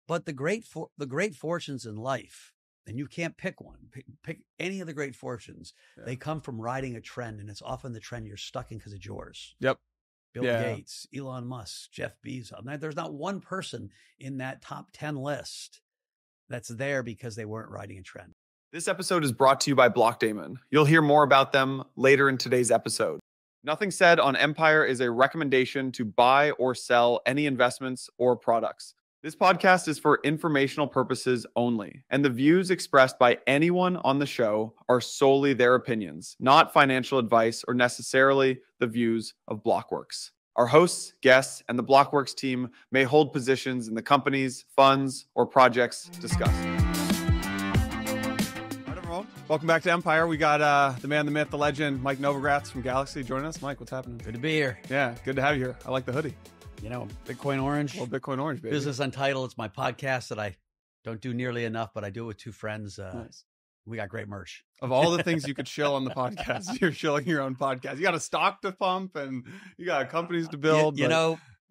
But the great fortunes in life, and you can't pick one, pick any of the great fortunes. Yeah. They come from riding a trend, and it's often the trend you're stuck in because it's yours. Yep. Bill Gates, Elon Musk, Jeff Bezos. There's not one person in that top 10 list that's there because they weren't riding a trend. This episode is brought to you by Blockdaemon. You'll hear more about them later in today's episode. Nothing said on Empire is a recommendation to buy or sell any investments or products. This podcast is for informational purposes only, and the views expressed by anyone on the show are solely their opinions, not financial advice or necessarily the views of Blockworks. Our hosts, guests, and the Blockworks team may hold positions in the companies, funds, or projects discussed. Welcome back to Empire. We got the man, the myth, the legend, Mike Novogratz from Galaxy joining us. Mike, what's happening? Good to be here. Yeah, good to have you here. I like the hoodie. Bitcoin Orange. Well, Bitcoin Orange, baby. Business Untitled. It's my podcast that I don't do nearly enough, but I do it with two friends. Nice. We got great merch. Of all the things you could shill on the podcast, you're shilling your own podcast. You got a stock to pump and you got companies to build.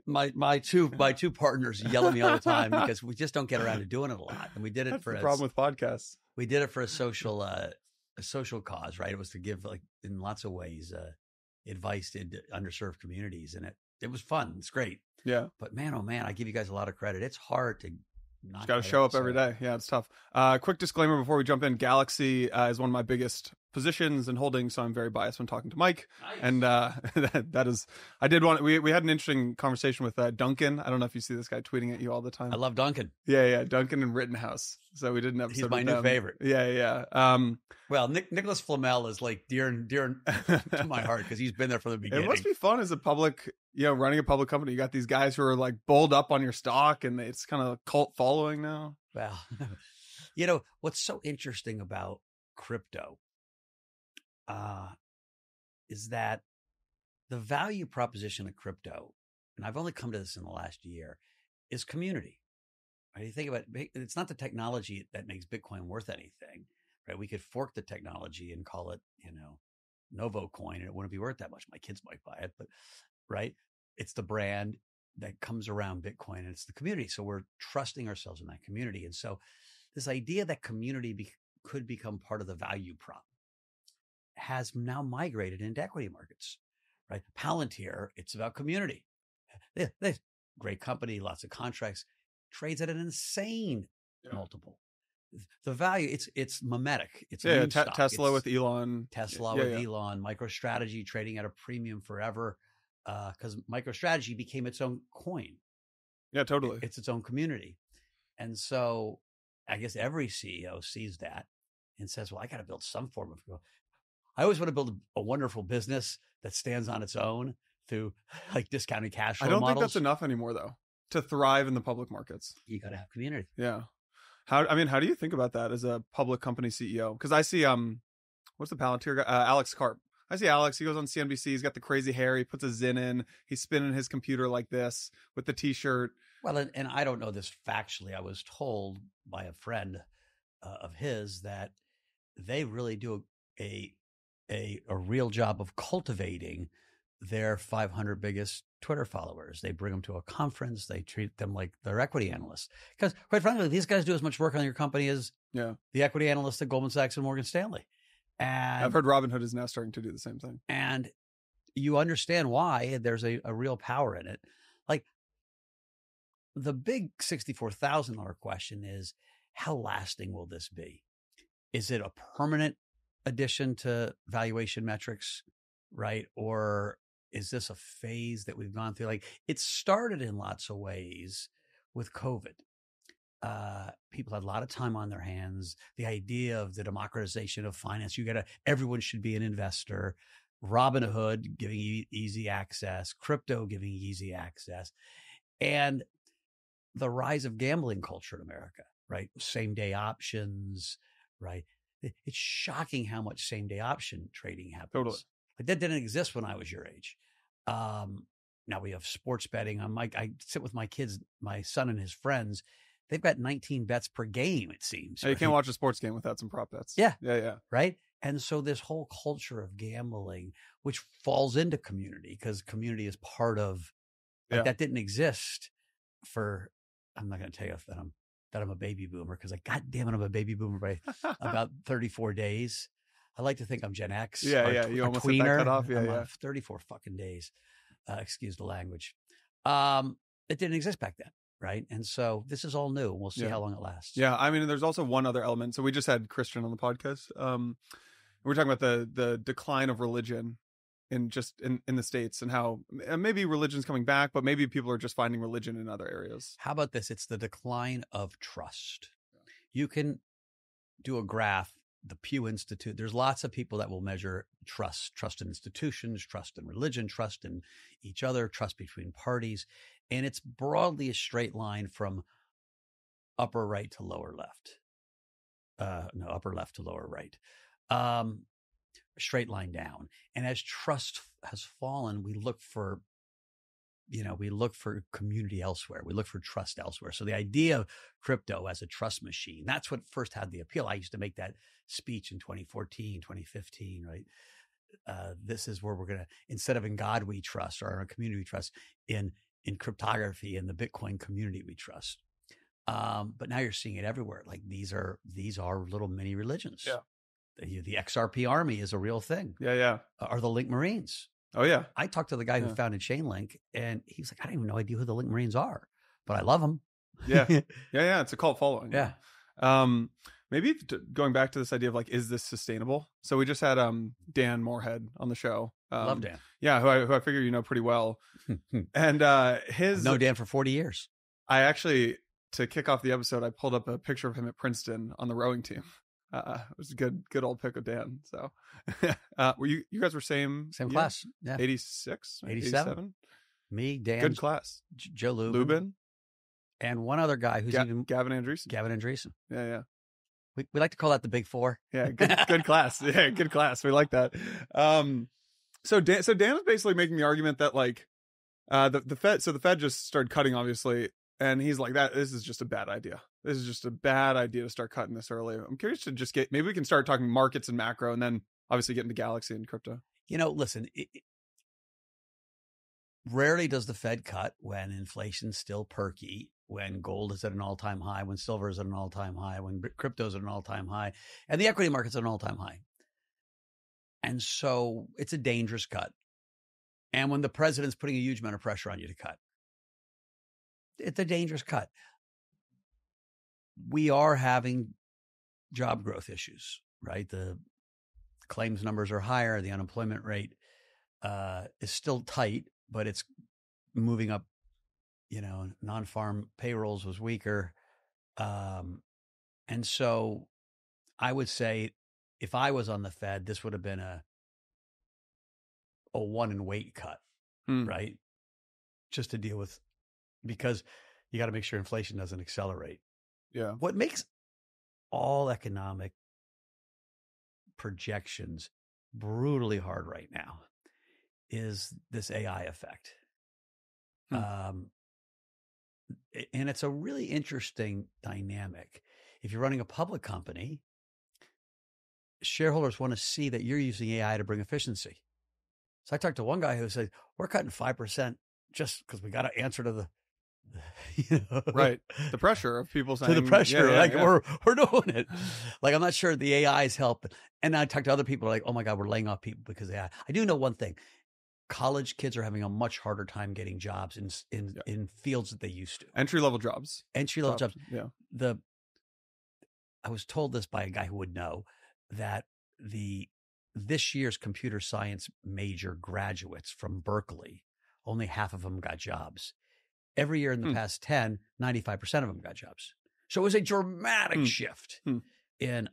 My two partners yell at me all the time because we just don't get around to doing it a lot. And we did it That's for the problem with podcasts. We did it for a social cause, right? It was to give, in lots of ways, advice to underserved communities, and it was fun. It's great. Yeah. But man, oh man, I give you guys a lot of credit. It's hard to not. Just got to show up every day. Yeah, it's tough. Quick disclaimer before we jump in: Galaxy is one of my biggest positions and holdings, so I'm very biased when talking to Mike. Nice. And that is, I did want. We had an interesting conversation with Duncan. I don't know if you see this guy tweeting at you all the time. I love Duncan. Yeah, Duncan and Rittenhouse. So we did an episode. He's my new favorite. Yeah. Well, Nicholas Flamel is dear to my heart because he's been there from the beginning. It must be fun as a public, running a public company. You got these guys who are bowled up on your stock, and it's kind of a cult following now. Well, what's so interesting about crypto is that the value proposition of crypto, and I've only come to this in the last year, is community. Right? You think about it, it's not the technology that makes Bitcoin worth anything. Right? We could fork the technology and call it, NovoCoin, and it wouldn't be worth that much. My kids might buy it, but right, it's the brand that comes around Bitcoin, and it's the community. So we're trusting ourselves in that community, and so this idea that community could become part of the value prop has now migrated into equity markets. Right? Palantir, it's about community. They great company, lots of contracts, trades at an insane multiple. The value, it's mimetic. It's Tesla with Elon. Elon, MicroStrategy trading at a premium forever because MicroStrategy became its own coin. Yeah, totally. It's its own community. And so I guess every CEO sees that and says, well, I got to build some form of, I always want to build a wonderful business that stands on its own through discounted cash flow models. I don't think that's enough anymore though, to thrive in the public markets. You got to have community. Yeah. How do you think about that as a public company CEO? Because I see, what's the Palantir guy? Alex Karp. I see Alex. He goes on CNBC. He's got the crazy hair. He puts a Zin in. He's spinning his computer like this with the T-shirt. Well, and I don't know this factually. I was told by a friend of his that they really do a real job of cultivating their 500 biggest Twitter followers. They bring them to a conference. They treat them like they're equity analysts. Because quite frankly, these guys do as much work on your company as the equity analysts at Goldman Sachs and Morgan Stanley. And I've heard Robinhood is now starting to do the same thing. And you understand why there's a real power in it. The big $64,000 question is, how lasting will this be? Is it a permanent addition to valuation metrics, right? Or is this a phase that we've gone through? It started in lots of ways with COVID. People had a lot of time on their hands. The idea of the democratization of finance, everyone should be an investor. Robinhood giving easy access, crypto giving easy access, and the rise of gambling culture in America, right? Same day options, right? It's shocking how much same day option trading happens. Totally. That didn't exist when I was your age. Now we have sports betting. I sit with my kids, my son and his friends. They've got 19 bets per game, it seems. You can't watch a sports game without some prop bets. Yeah. Yeah. Right. And so this whole culture of gambling, which falls into community, because community is part of, that didn't exist for, I'm not going to tell you that I'm that I'm a baby boomer because God damn it, I'm a baby boomer by about 34 days. I like to think I'm Gen X. Yeah. You almost hit that cutoff. Yeah. 34 fucking days. Excuse the language. It didn't exist back then. Right. And so this is all new. We'll see how long it lasts. Yeah. I mean, there's also one other element. So we just had Christian on the podcast. We're talking about the decline of religion in the States and how maybe religion's coming back, but maybe people are just finding religion in other areas. How about this? It's the decline of trust. You can do a graph, the Pew Institute. There's lots of people that will measure trust in institutions, trust in religion, trust in each other, trust between parties. And it's broadly a straight line from upper right to lower left. Upper left to lower right. Straight line down. And as trust has fallen, we look for community elsewhere. We look for trust elsewhere. So the idea of crypto as a trust machine, that's what first had the appeal. I used to make that speech in 2014, 2015, right? This is where we're going to, instead of in God we trust or in a community we trust, in cryptography, in the Bitcoin community we trust. But now you're seeing it everywhere. Like these are little mini religions. Yeah. The XRP army is a real thing. Yeah. Or the Link Marines. Oh yeah. I talked to the guy who founded Chainlink, and he's like, I don't even know idea who the Link Marines are, but I love them. Yeah. It's a cult following. Yeah. Maybe going back to this idea of like, is this sustainable? So we just had Dan Moorhead on the show. Love Dan. Yeah, who I figure you know pretty well. And I've known Dan for 40 years. I actually, to kick off the episode, I pulled up a picture of him at Princeton on the rowing team. It was a good old pick of Dan. So, were you guys were same class? Yeah, 86, 87. Me, Dan, good class. Joe Lubin, and one other guy who's Gavin Andreessen. Gavin Andreessen. Yeah. We like to call that the Big Four. Yeah, good class. Yeah, good class. We like that. So Dan was basically making the argument that like the Fed just started cutting, obviously. And he's like, this is just a bad idea. This is just a bad idea to start cutting this early. I'm curious to just maybe we can start talking markets and macro and then obviously get into Galaxy and crypto. Listen, rarely does the Fed cut when inflation's still perky, when gold is at an all-time high, when silver is at an all-time high, when crypto's at an all-time high, and the equity market's at an all-time high. And so it's a dangerous cut. And when the president's putting a huge amount of pressure on you to cut, it's a dangerous cut. We are having job growth issues, right? The claims numbers are higher. The unemployment rate is still tight, but it's moving up. Non-farm payrolls was weaker. And so I would say if I was on the Fed, this would have been a one and wait cut, right? Just to deal with, because you got to make sure inflation doesn't accelerate. Yeah. What makes all economic projections brutally hard right now is this AI effect. And it's a really interesting dynamic. If you're running a public company, shareholders want to see that you're using AI to bring efficiency. So I talked to one guy who said, we're cutting 5% just because we got to answer to the, right. The pressure of people saying, to the pressure, we're doing it. Like, I'm not sure the AI's help. And I talked to other people like, oh my God, we're laying off people because of AI. I do know one thing. College kids are having a much harder time getting jobs in fields that they used to. Entry-level jobs. Entry-level jobs. Yeah. I was told this by a guy who would know that this year's computer science major graduates from Berkeley, only half of them got jobs. Every year in the past 10, 95% of them got jobs. So it was a dramatic shift in,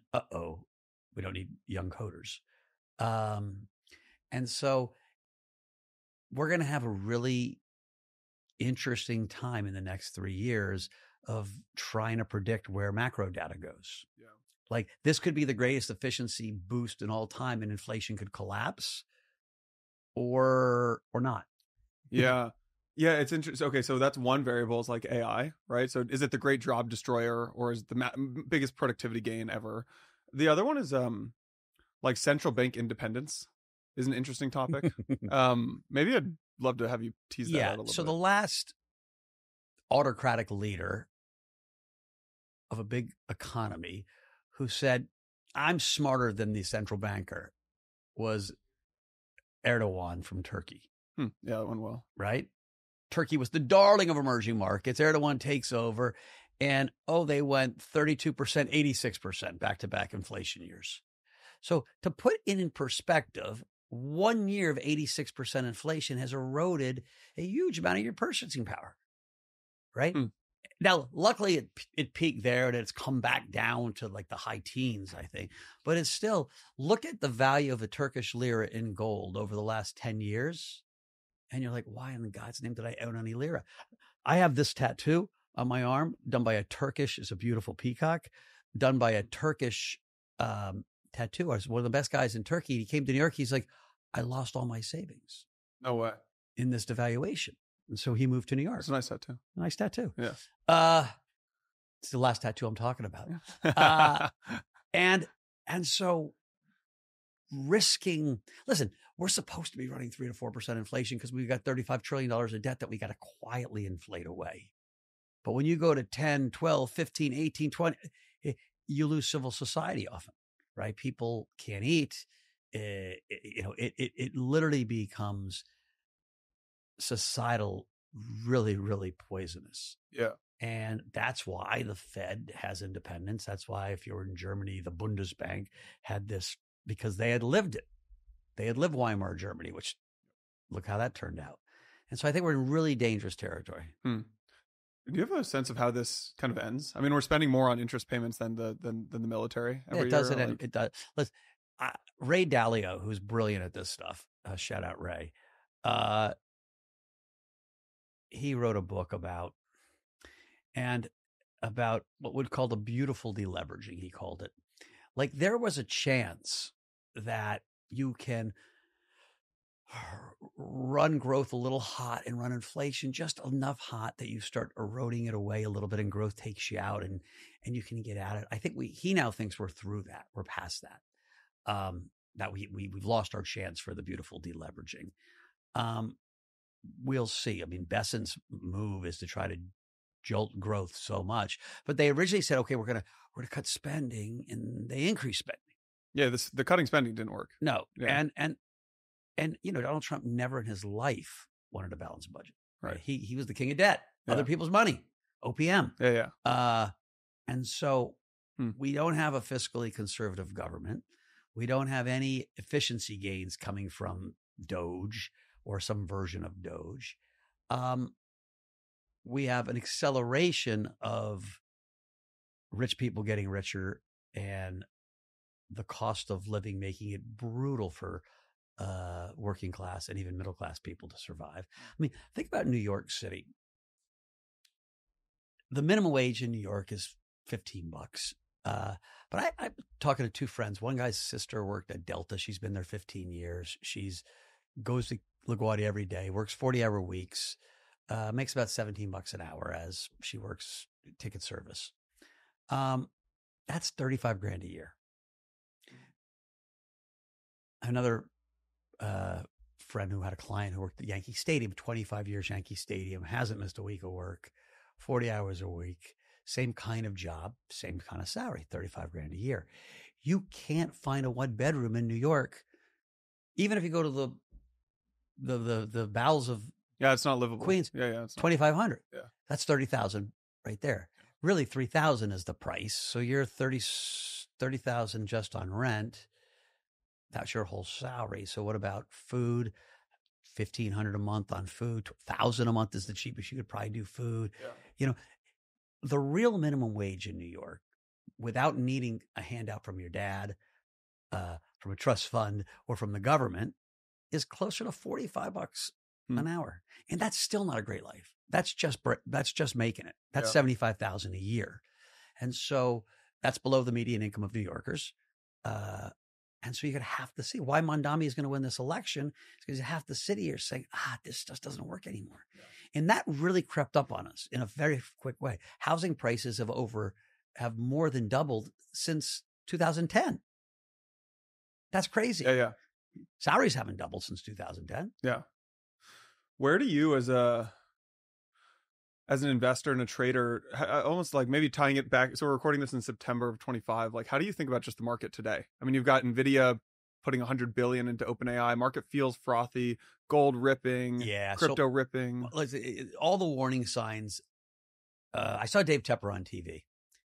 we don't need young coders. And so we're going to have a really interesting time in the next 3 years of trying to predict where macro data goes. Yeah. Like, this could be the greatest efficiency boost in all time, and inflation could collapse or not. Yeah. Yeah, it's interesting. Okay, so that's one variable is like AI, right? So is it the great job destroyer, or is the biggest productivity gain ever? The other one is like central bank independence is an interesting topic. Maybe I'd love to have you tease that out a little bit. So the last autocratic leader a big economy who said, I'm smarter than the central banker, was Erdogan from Turkey. Yeah, that went well. Right? Turkey was the darling of emerging markets. Erdogan takes over, and they went 32%, 86% back-to-back inflation years. So to put it in perspective, 1 year of 86% inflation has eroded a huge amount of your purchasing power, right? Now, luckily, it peaked there and it's come back down to like the high teens, I think. But it's still, look at the value of a Turkish lira in gold over the last 10 years. And you're like, why in God's name did I own any lira? I have this tattoo on my arm done by it's a beautiful peacock, done by a Turkish tattoo artist, one of the best guys in Turkey. He came to New York. He's like, I lost all my savings. No way. In this devaluation. And so he moved to New York. It's a nice tattoo. Nice tattoo. Yeah. It's the last tattoo I'm talking about. And so risking, listen, we're supposed to be running 3 to 4% inflation because we've got $35 trillion of debt that we got to quietly inflate away. But when you go to 10, 12, 15, 18, 20, you lose civil society often, right? People can't eat. It literally becomes societal, really, really poisonous. Yeah. And that's why the Fed has independence. That's why if you were in Germany, the Bundesbank had this, because they had lived it. They had lived Weimar Germany, which look how that turned out. And so I think we're in really dangerous territory. Do you have a sense of how this kind of ends? I mean, we're spending more on interest payments than the military every year. It doesn't end. It does. Ray Dalio, who's brilliant at this stuff, shout out Ray. He wrote a book about what would call the beautiful deleveraging. He called it. Like there was a chance that you can run growth a little hot and run inflation just enough hot that you start eroding it away a little bit and growth takes you out and you can get at it. I think he now thinks we're through that. We're past that. That we've lost our chance for the beautiful deleveraging. We'll see. I mean, Besant's move is to try to jolt growth so much, but they originally said, okay, we're gonna cut spending, and they increased spending. Yeah, the cutting spending didn't work. No, yeah. and Donald Trump never in his life wanted a balanced budget. Right. He was the king of debt, yeah. Other people's money, OPM. Yeah. And so we don't have a fiscally conservative government. We don't have any efficiency gains coming from Doge or some version of Doge. We have an acceleration of rich people getting richer and the cost of living making it brutal for working class and even middle class people to survive. I mean, think about New York City. The minimum wage in New York is $15. But I'm talking to two friends. One guy's sister worked at Delta. She's been there 15 years. Goes to LaGuardia every day, works 40-hour weeks, makes about $17 an hour as she works ticket service. That's $35,000 a year. Another friend who had a client who worked at Yankee Stadium, 25 years Yankee Stadium, hasn't missed a week of work, 40 hours a week, same kind of job, same kind of salary, $35,000 a year. You can't find a one bedroom in New York, even if you go to the bowels of it's not livable. Queens. Yeah, it's $2,500. Yeah, that's $30,000 right there. Really, $3,000 is the price. So you're $30,000 just on rent. That's your whole salary. So what about food? $1,500 a month on food. $1,000 a month is the cheapest you could probably do food. Yeah. The real minimum wage in New York, without needing a handout from your dad, from a trust fund, or from the government, is closer to $45 an hour, and that's still not a great life. That's just making it. That's $75,000 a year, and so that's below the median income of New Yorkers. And so you're going to have to see why Mondami is going to win this election, because you have to sit here saying, this just doesn't work anymore. Yeah. And that really crept up on us in a very quick way. Housing prices have more than doubled since 2010. That's crazy. Yeah. Salaries haven't doubled since 2010. Yeah. Where do you as as an investor and a trader, almost like maybe tying it back. So we're recording this in September of 25. Like, how do you think about just the market today? I mean, you've got NVIDIA putting 100 billion into OpenAI. Market feels frothy, gold ripping, crypto ripping. All the warning signs. I saw Dave Tepper on TV.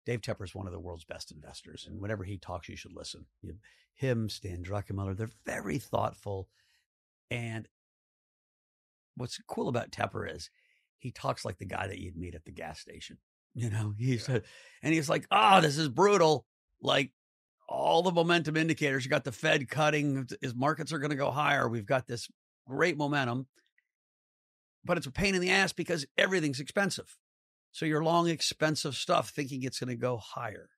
Dave Tepper is one of the world's best investors, and whenever he talks, you should listen. Him, Stan Druckenmiller, they're very thoughtful. And what's cool about Tepper is he talks like the guy that you'd meet at the gas station. He's like, this is brutal. Like, all the momentum indicators, you got the Fed cutting, his markets are going to go higher. We've got this great momentum, but it's a pain in the ass because everything's expensive. So you're long expensive stuff thinking it's going to go higher.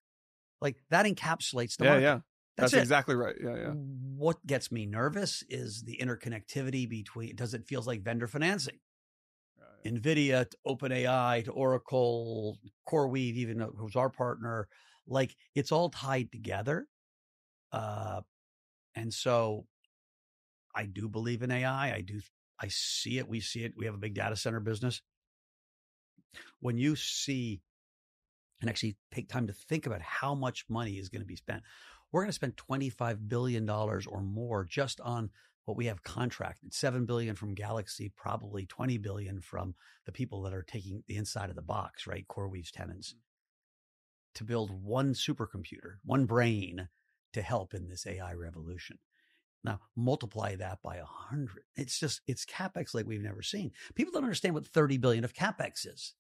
Like, that encapsulates the market. Yeah. That's exactly right. Yeah. What gets me nervous is the interconnectivity between, it feels like vendor financing. NVIDIA to OpenAI to Oracle, CoreWeave, even who's our partner, like, it's all tied together. And so I do believe in AI. I see it. We see it. We have a big data center business. When you see and actually take time to think about how much money is going to be spent, we're going to spend $25 billion or more just on what we have contracted. $7 billion from Galaxy, probably $20 billion from the people that are taking the inside of the box, right? CoreWeave's tenants, to build one supercomputer, one brain to help in this AI revolution. Now, multiply that by 100. It's Capex like we've never seen. People don't understand what 30 billion of Capex is.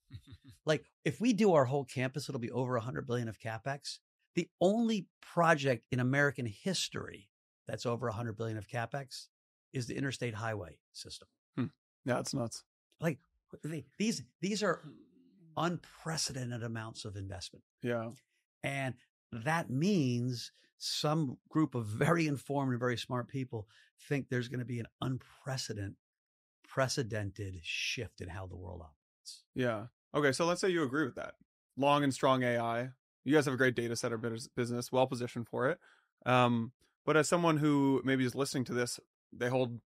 Like, if we do our whole campus, it'll be over 100 billion of Capex. The only project in American history that's over 100 billion of Capex is the interstate highway system. Yeah, it's nuts. Like, these are unprecedented amounts of investment. Yeah. And that means some group of very informed and very smart people think there's going to be an unprecedented shift in how the world operates. Yeah. Okay. So let's say you agree with that. Long and strong AI. You guys have a great data center business, well positioned for it. But as someone who maybe is listening to this, they hold a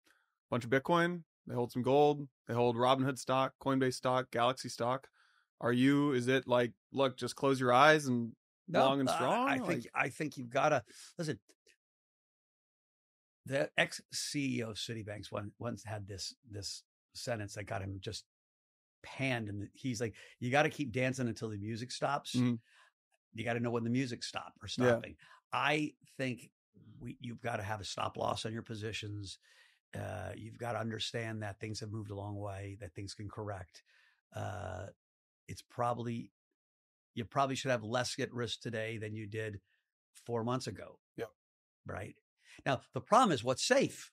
bunch of Bitcoin, they hold some gold, they hold Robinhood stock, Coinbase stock, Galaxy stock. Is it like, look, just close your eyes and long and strong? I think you've got to listen. The ex-CEO of Citibank once had this sentence that got him just panned, and he's like, "You got to keep dancing until the music stops. Mm-hmm. You got to know when the music stops or stopping." Yeah. I think you've got to have a stop loss on your positions. You've got to understand that things have moved a long way, that things can correct. You probably should have less at risk today than you did 4 months ago. Yeah. Right. Now, the problem is, what's safe?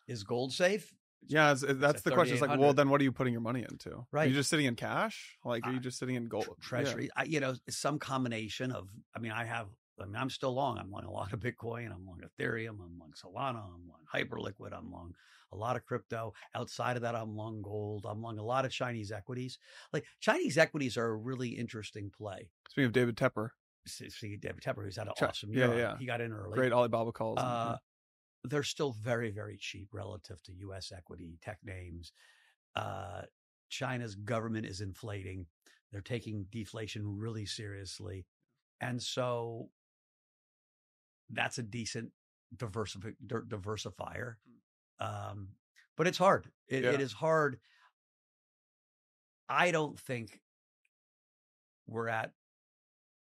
Is gold safe? Yeah. That's the question. It's like, well, then what are you putting your money into? Right. Are you just sitting in cash? Like, are you just sitting in gold? Treasury? Yeah. Some combination of, I'm still long. I'm long a lot of Bitcoin. I'm long Ethereum. I'm long Solana. I'm long Hyperliquid. I'm long a lot of crypto. Outside of that, I'm long gold. I'm long a lot of Chinese equities. Like, Chinese equities are a really interesting play. Speaking of David Tepper. Who's had an awesome year. Yeah. He got in early. Great Alibaba calls. They're still very, very cheap relative to U.S. equity, tech names. China's government is inflating. They're taking deflation really seriously. And so that's a decent diversifier. But it's hard. It is hard. I don't think we're at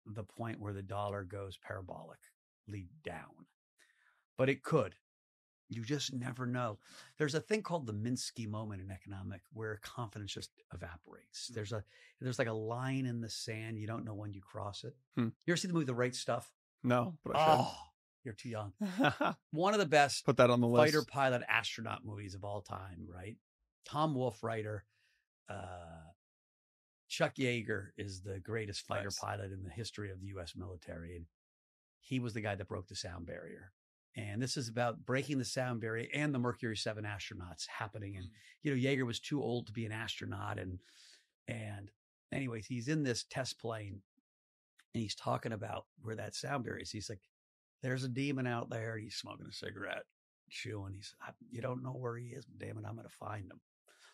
the point where the dollar goes parabolically down, but it could. You just never know. There's a thing called the Minsky moment in economic where confidence just evaporates. There's like a line in the sand. You don't know when you cross it. You ever see the movie The Right Stuff? No, but I should. You're too young. One of the best Put that on the list. Fighter pilot astronaut movies of all time, right? Tom Wolfe writer. Chuck Yeager is the greatest fighter pilot in the history of the U.S. military. And he was the guy that broke the sound barrier. And this is about breaking the sound barrier and the Mercury 7 astronauts happening. And, Yeager was too old to be an astronaut. And anyways, he's in this test plane and he's talking about where that sound barrier is. He's like, there's a demon out there. He's smoking a cigarette, chewing. He's, you don't know where he is. But damn it, I'm going to find him.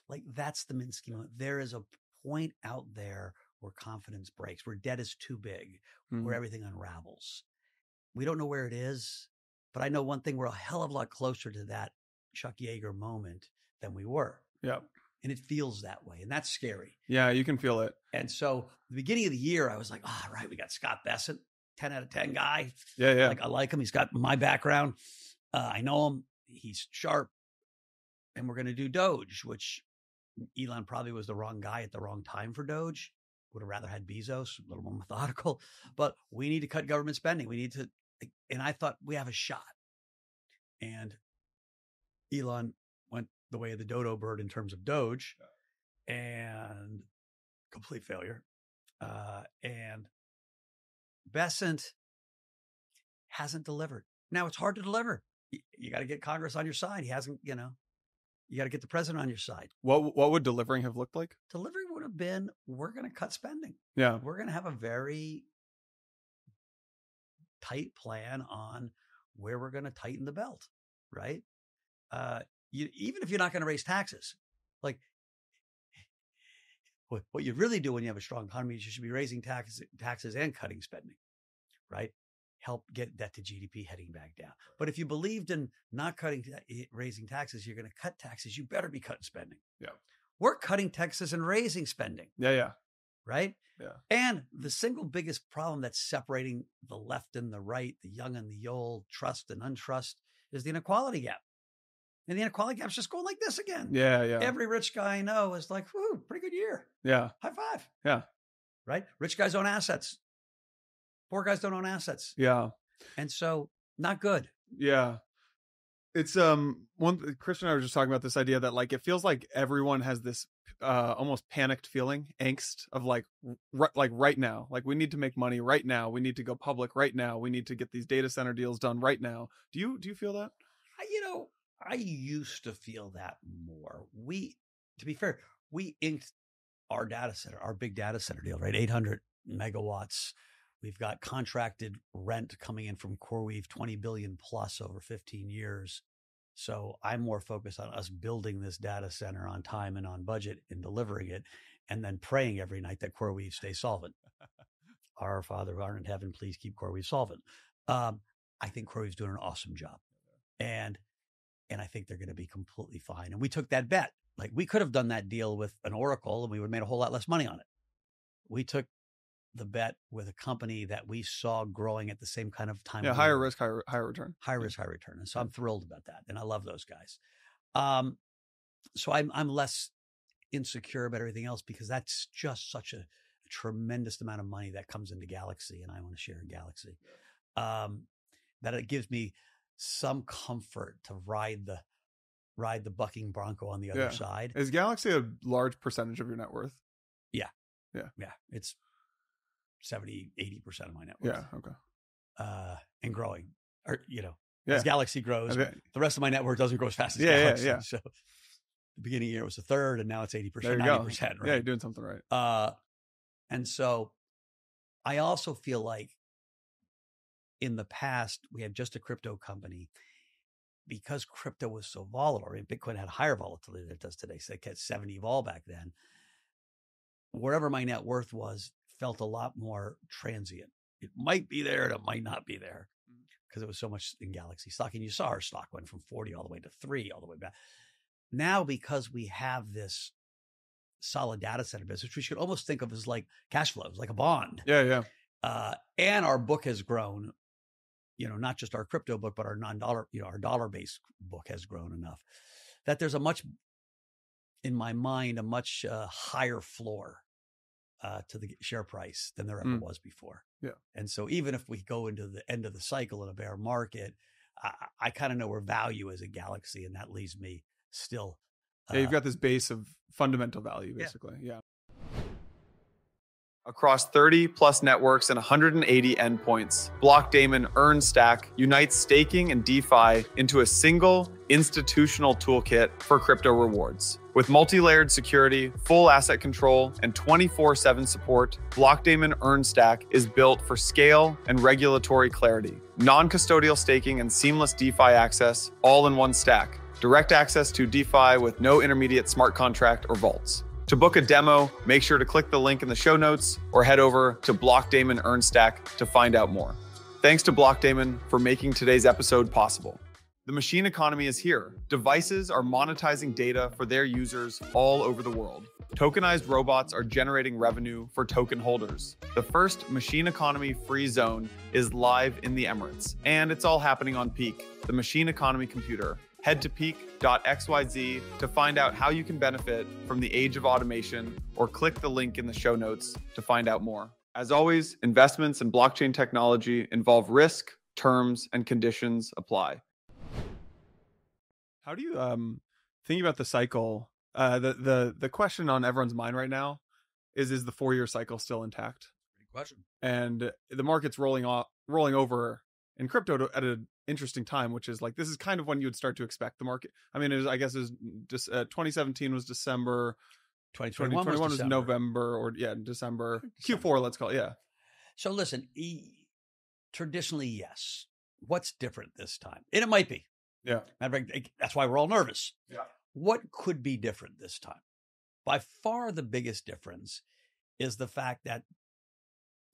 Like, that's the Minsky moment. There is a point out there where confidence breaks, where debt is too big, where everything unravels. We don't know where it is, but I know one thing, we're a hell of a lot closer to that Chuck Yeager moment than we were. Yeah. And it feels that way. And that's scary. Yeah, you can feel it. And so the beginning of the year, I was like, all right, we got Scott Bessent, 10 out of 10 guy. Yeah. Like, I like him. He's got my background. I know him. He's sharp. And we're going to do Doge, which Elon probably was the wrong guy at the wrong time for Doge. Would have rather had Bezos, a little more methodical. But we need to cut government spending. We need to. And I thought we have a shot. And Elon went the way of the dodo bird in terms of Doge, and complete failure. And Bessent hasn't delivered. Now it's hard to deliver. You got to get Congress on your side. He hasn't, you got to get the president on your side. What would delivering have looked like? Delivery would have been, we're going to cut spending. Yeah. We're going to have a very tight plan on where we're going to tighten the belt, right? Even if you're not going to raise taxes, like what you really do when you have a strong economy is you should be raising taxes and cutting spending, right? Help get debt to GDP heading back down. But if you believed in not raising taxes, you're going to cut taxes. You better be cutting spending. Yeah. We're cutting taxes and raising spending. Yeah. Right? Yeah. And the single biggest problem that's separating the left and the right, the young and the old, trust and untrust, is the inequality gap. And the inequality gap's just going like this again. Yeah. Every rich guy I know is like, whoo, pretty good year. Yeah. High five. Yeah. Right? Rich guys own assets. Poor guys don't own assets. Yeah. And so not good. Yeah. It's Christian and I were just talking about this idea that like it feels like everyone has this almost panicked feeling, angst of like right now, like we need to make money right now, we need to go public right now, we need to get these data center deals done right now. Do you feel that? I used to feel that more. To be fair, we inked our big data center deal, right? 800 megawatts. We've got contracted rent coming in from CoreWeave, 20 billion plus over 15 years. So I'm more focused on us building this data center on time and on budget and delivering it, and then praying every night that CoreWeave stays solvent. Our Father who art in heaven, please keep CoreWeave solvent. I think CoreWeave's doing an awesome job. And I think they're going to be completely fine. And we took that bet. Like, we could have done that deal with an Oracle and we would have made a whole lot less money on it. We took the bet with a company that we saw growing at the same kind of time. Yeah, higher risk, higher return. High risk, high return. And so I'm thrilled about that. And I love those guys. So I'm less insecure about everything else because that's just such a tremendous amount of money that comes into Galaxy, and I want to share in Galaxy. That it gives me some comfort to ride the bucking bronco on the other side. Is Galaxy a large percentage of your net worth? Yeah. Yeah. It's 70, 80% of my net worth. Yeah. Okay. And growing, or, as Galaxy grows, the rest of my net worth doesn't grow as fast as Galaxy. Yeah. So the beginning of the year it was a third, and now it's 80%, 90%. Right? Yeah, you're doing something right. And so I also feel like in the past, we had just a crypto company because crypto was so volatile. Right? Bitcoin had higher volatility than it does today. So it had 70 vol back then. Wherever my net worth was, felt a lot more transient. It might be there and it might not be there because it was so much in Galaxy stock. And you saw our stock went from 40 all the way to 3, all the way back. Now, because we have this solid data center business, which we should almost think of as like cash flows, like a bond. Yeah. And our book has grown, not just our crypto book, but our non-dollar, our dollar-based book has grown enough that there's in my mind, a much higher floor to the share price than there ever was before. Yeah. And so even if we go into the end of the cycle in a bear market, I kind of know where value is at Galaxy, and that leaves me still. You've got this base of fundamental value, basically. Yeah. Across 30 plus networks and 180 endpoints, Blockdaemon Earn Stack unites staking and DeFi into a single institutional toolkit for crypto rewards. With multi-layered security, full asset control, and 24/7 support, Blockdaemon Earn Stack is built for scale and regulatory clarity. Non-custodial staking and seamless DeFi access, all in one stack. Direct access to DeFi with no intermediate smart contract or vaults. To book a demo, make sure to click the link in the show notes or head over to Blockdaemon Earnstack to find out more. Thanks to Blockdaemon for making today's episode possible. The machine economy is here. Devices are monetizing data for their users all over the world. Tokenized robots are generating revenue for token holders. The first machine economy free zone is live in the Emirates, and it's all happening on Peaq, the machine economy computer. Head to peaq.xyz to find out how you can benefit from the age of automation, or click the link in the show notes to find out more. As always, investments in blockchain technology involve risk, terms, and conditions apply. How do you think about the cycle? The question on everyone's mind right now is the 4-year cycle still intact? Great question. And the market's rolling over in crypto at an interesting time, which is like, this is kind of when you would start to expect the market. I mean, I guess it was just 2017 was December, 2021 was November, or December. Q4, let's call it. Yeah. So listen, traditionally, yes. What's different this time? And it might be. Yeah. That's why we're all nervous. Yeah. What could be different this time? By far the biggest difference is the fact that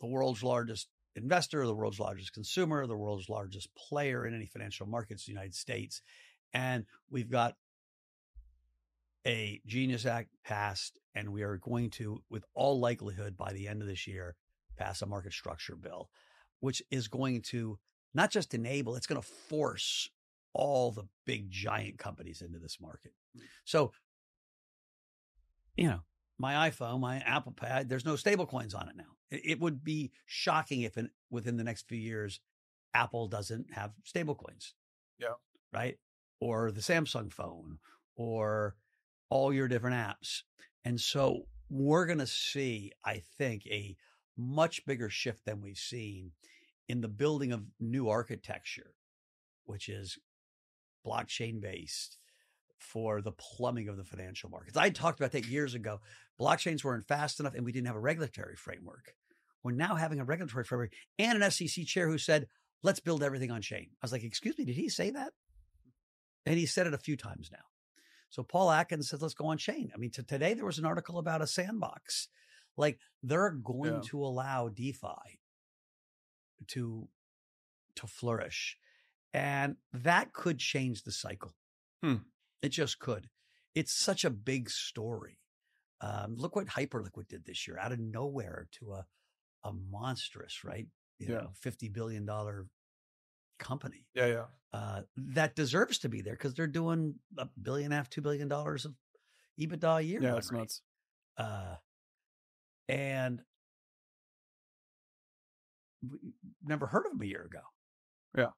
the world's largest investor, the world's largest consumer, the world's largest player in any financial markets, the United States. And we've got a Genius Act passed, and we are going to, with all likelihood, by the end of this year, pass a market structure bill, which is going to not just enable, it's going to force all the big giant companies into this market. So, my iPhone, my Apple Pad, there's no stable coins on it now. It would be shocking if within the next few years, Apple doesn't have stable coins. Yeah. Right. Or the Samsung phone, or all your different apps. And so we're going to see, I think, a much bigger shift than we've seen in the building of new architecture, which is blockchain based, for the plumbing of the financial markets. I talked about that years ago. Blockchains weren't fast enough, and we didn't have a regulatory framework. We're now having a regulatory framework and an SEC chair who said, let's build everything on chain. I was like, excuse me, did he say that? And he said it a few times now. So Paul Atkins says, let's go on chain. I mean, today there was an article about a sandbox. Like, they're going to allow DeFi to flourish. And that could change the cycle. It just could. It's such a big story. Look what Hyperliquid did this year, out of nowhere to a monstrous, right? $50 billion company. Yeah. That deserves to be there because they're doing $1.5 billion, $2 billion of EBITDA a year. Yeah, that's nuts. And we never heard of them a year ago. Yeah.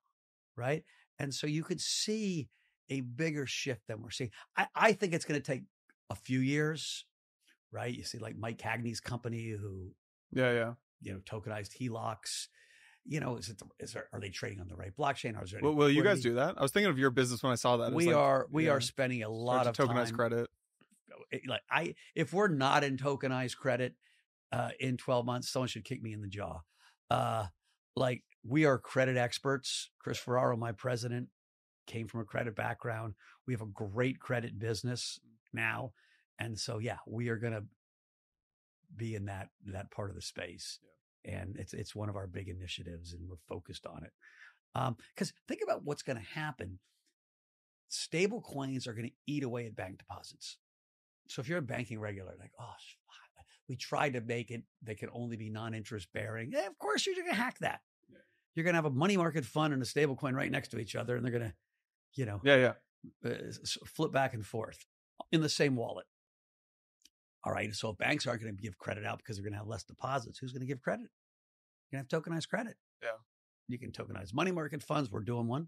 Right. And so you could see a bigger shift than we're seeing. I think it's going to take a few years, right? You see like Mike Cagney's company who, tokenized HELOCs, are they trading on the right blockchain? Or is there will you guys do that? I was thinking of your business when I saw that. We are spending a lot of tokenized time. Credit. If we're not in tokenized credit in 12 months, someone should kick me in the jaw. We are credit experts. Chris Ferraro, my president, came from a credit background. We have a great credit business now. And so, we are going to be in that part of the space. Yeah. And it's one of our big initiatives, and we're focused on it. Because think about what's going to happen. Stable coins are going to eat away at bank deposits. So if you're a banking regulator, like, we tried to make it, they can only be non-interest bearing. Yeah, of course, you're going to hack that. Yeah. You're going to have a money market fund and a stable coin right next to each other, and they're going to, flip back and forth in the same wallet. All right. So if banks aren't going to give credit out because they're going to have less deposits, who's going to give credit? You're going to have tokenized credit. Yeah. You can tokenize money market funds. We're doing one.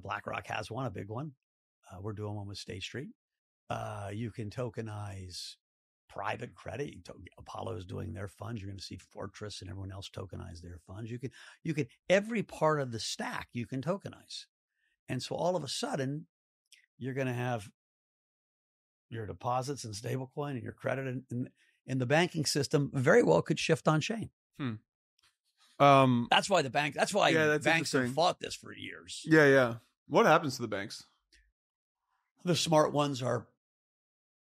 BlackRock has one, a big one. We're doing one with State Street. You can tokenize private credit. Apollo is doing their funds. You're going to see Fortress and everyone else tokenize their funds. You can every part of the stack you can tokenize. And so all of a sudden, you're going to have your deposits and stablecoin and your credit in the banking system very well could shift on chain. That's why banks have fought this for years. Yeah. What happens to the banks? The smart ones are,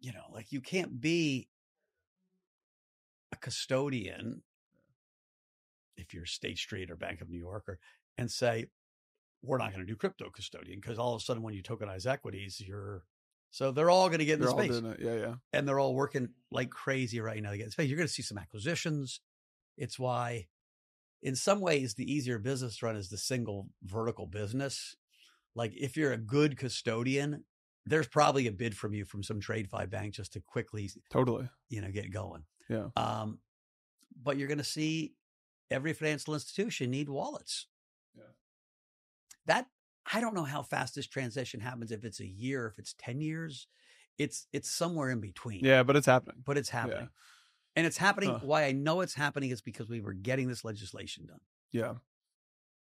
you can't be a custodian, if you're State Street or Bank of New York, and say, we're not going to do crypto custodian, because all of a sudden when you tokenize equities, so they're all going to get in the space. Yeah. And they're all working like crazy right now to get in space. You're going to see some acquisitions. It's why, in some ways, the easier business to run is the single vertical business. Like if you're a good custodian, there's probably a bid from you from some TradeFi bank just to quickly, get going. Yeah. But you're going to see every financial institution need wallets. Yeah. That, I don't know how fast this transition happens. If it's a year, if it's 10 years, it's somewhere in between. Yeah, but it's happening. Yeah. And it's happening. Why I know it's happening is because we were getting this legislation done. Yeah.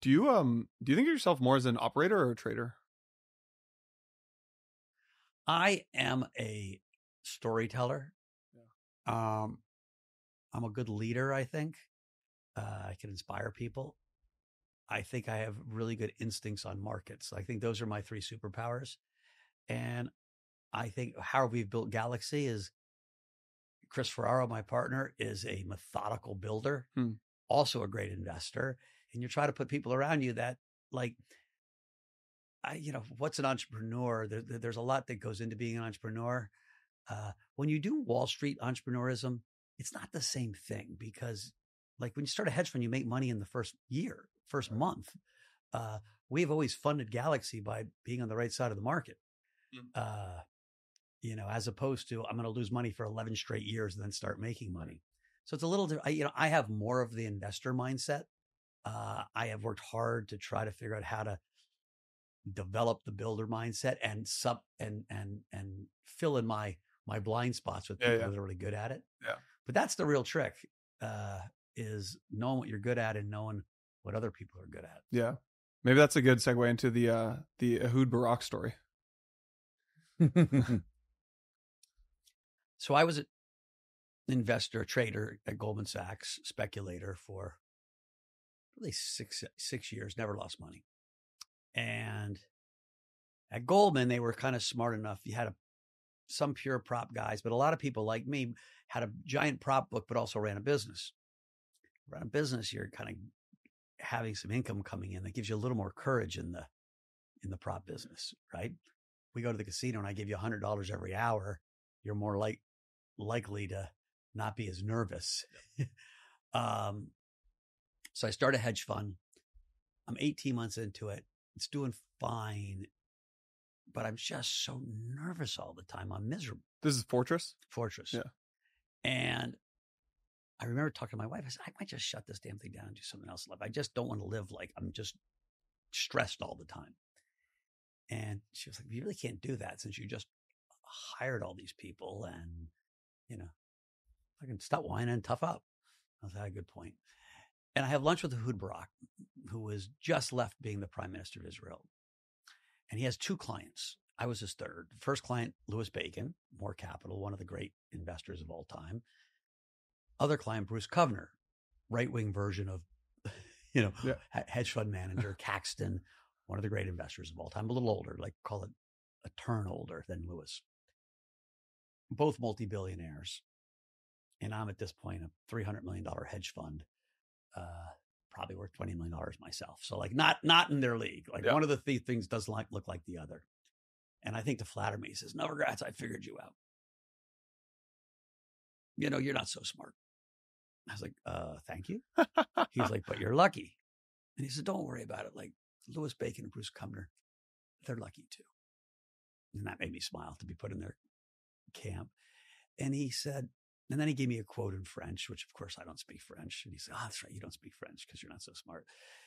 Do you think of yourself more as an operator or a trader? I am a storyteller. Yeah. I'm a good leader, I think. I can inspire people. I think I have really good instincts on markets. I think those are my 3 superpowers. And I think how we've built Galaxy is Chris Ferraro, my partner, is a methodical builder, also a great investor. And you try to put people around you that what's an entrepreneur? There's a lot that goes into being an entrepreneur. When you do Wall Street entrepreneurism, it's not the same thing, because like when you start a hedge fund, you make money in the first month. We've always funded Galaxy by being on the right side of the market. As opposed to I'm going to lose money for 11 straight years and then start making money. So it's a little different. I have more of the investor mindset. I have worked hard to try to figure out how to develop the builder mindset and fill in my blind spots with people that are really good at it. Yeah. But that's the real trick, is knowing what you're good at and knowing what other people are good at. Yeah. Maybe that's a good segue into the Ehud Barak story. So I was an investor, a trader at Goldman Sachs, speculator for really six years, never lost money. And at Goldman, they were kind of smart enough. You had some pure prop guys, but a lot of people like me had a giant prop book, but also ran a business. Run a business, you're kind of having some income coming in that gives you a little more courage in the prop business, right? We go to the casino and I give you $100 every hour. You're more likely to not be as nervous. So I started a hedge fund. I'm 18 months into it. It's doing fine, but I'm just so nervous all the time. I'm miserable. This is Fortress? Fortress. Yeah. And I remember talking to my wife. I said, I might just shut this damn thing down and do something else in life. I just don't want to live like I'm just stressed all the time. And she was like, you really can't do that since you just hired all these people and, I can stop whining and tough up. I was like, a good point. And I have lunch with Ehud Barak, who was just left being the prime minister of Israel. And he has 2 clients. I was his third. First client, Louis Bacon, More Capital, one of the great investors of all time. Other client, Bruce Kovner, right-wing version of, hedge fund manager, Caxton, one of the great investors of all time, a little older, like call it a turn older than Louis. Both multi-billionaires. And I'm at this point a $300 million hedge fund, probably worth $20 million myself. So like not in their league. Like one of the things doesn't look like the other. And I think to flatter me, he says, Novogratz, I figured you out. You're not so smart. I was like, thank you. He's like, but you're lucky. And he said, don't worry about it. Like Louis Bacon and Bruce Kovner, they're lucky too. And that made me smile to be put in their camp. And he said, and then he gave me a quote in French, which of course I don't speak French. And he said, that's right. You don't speak French because you're not so smart.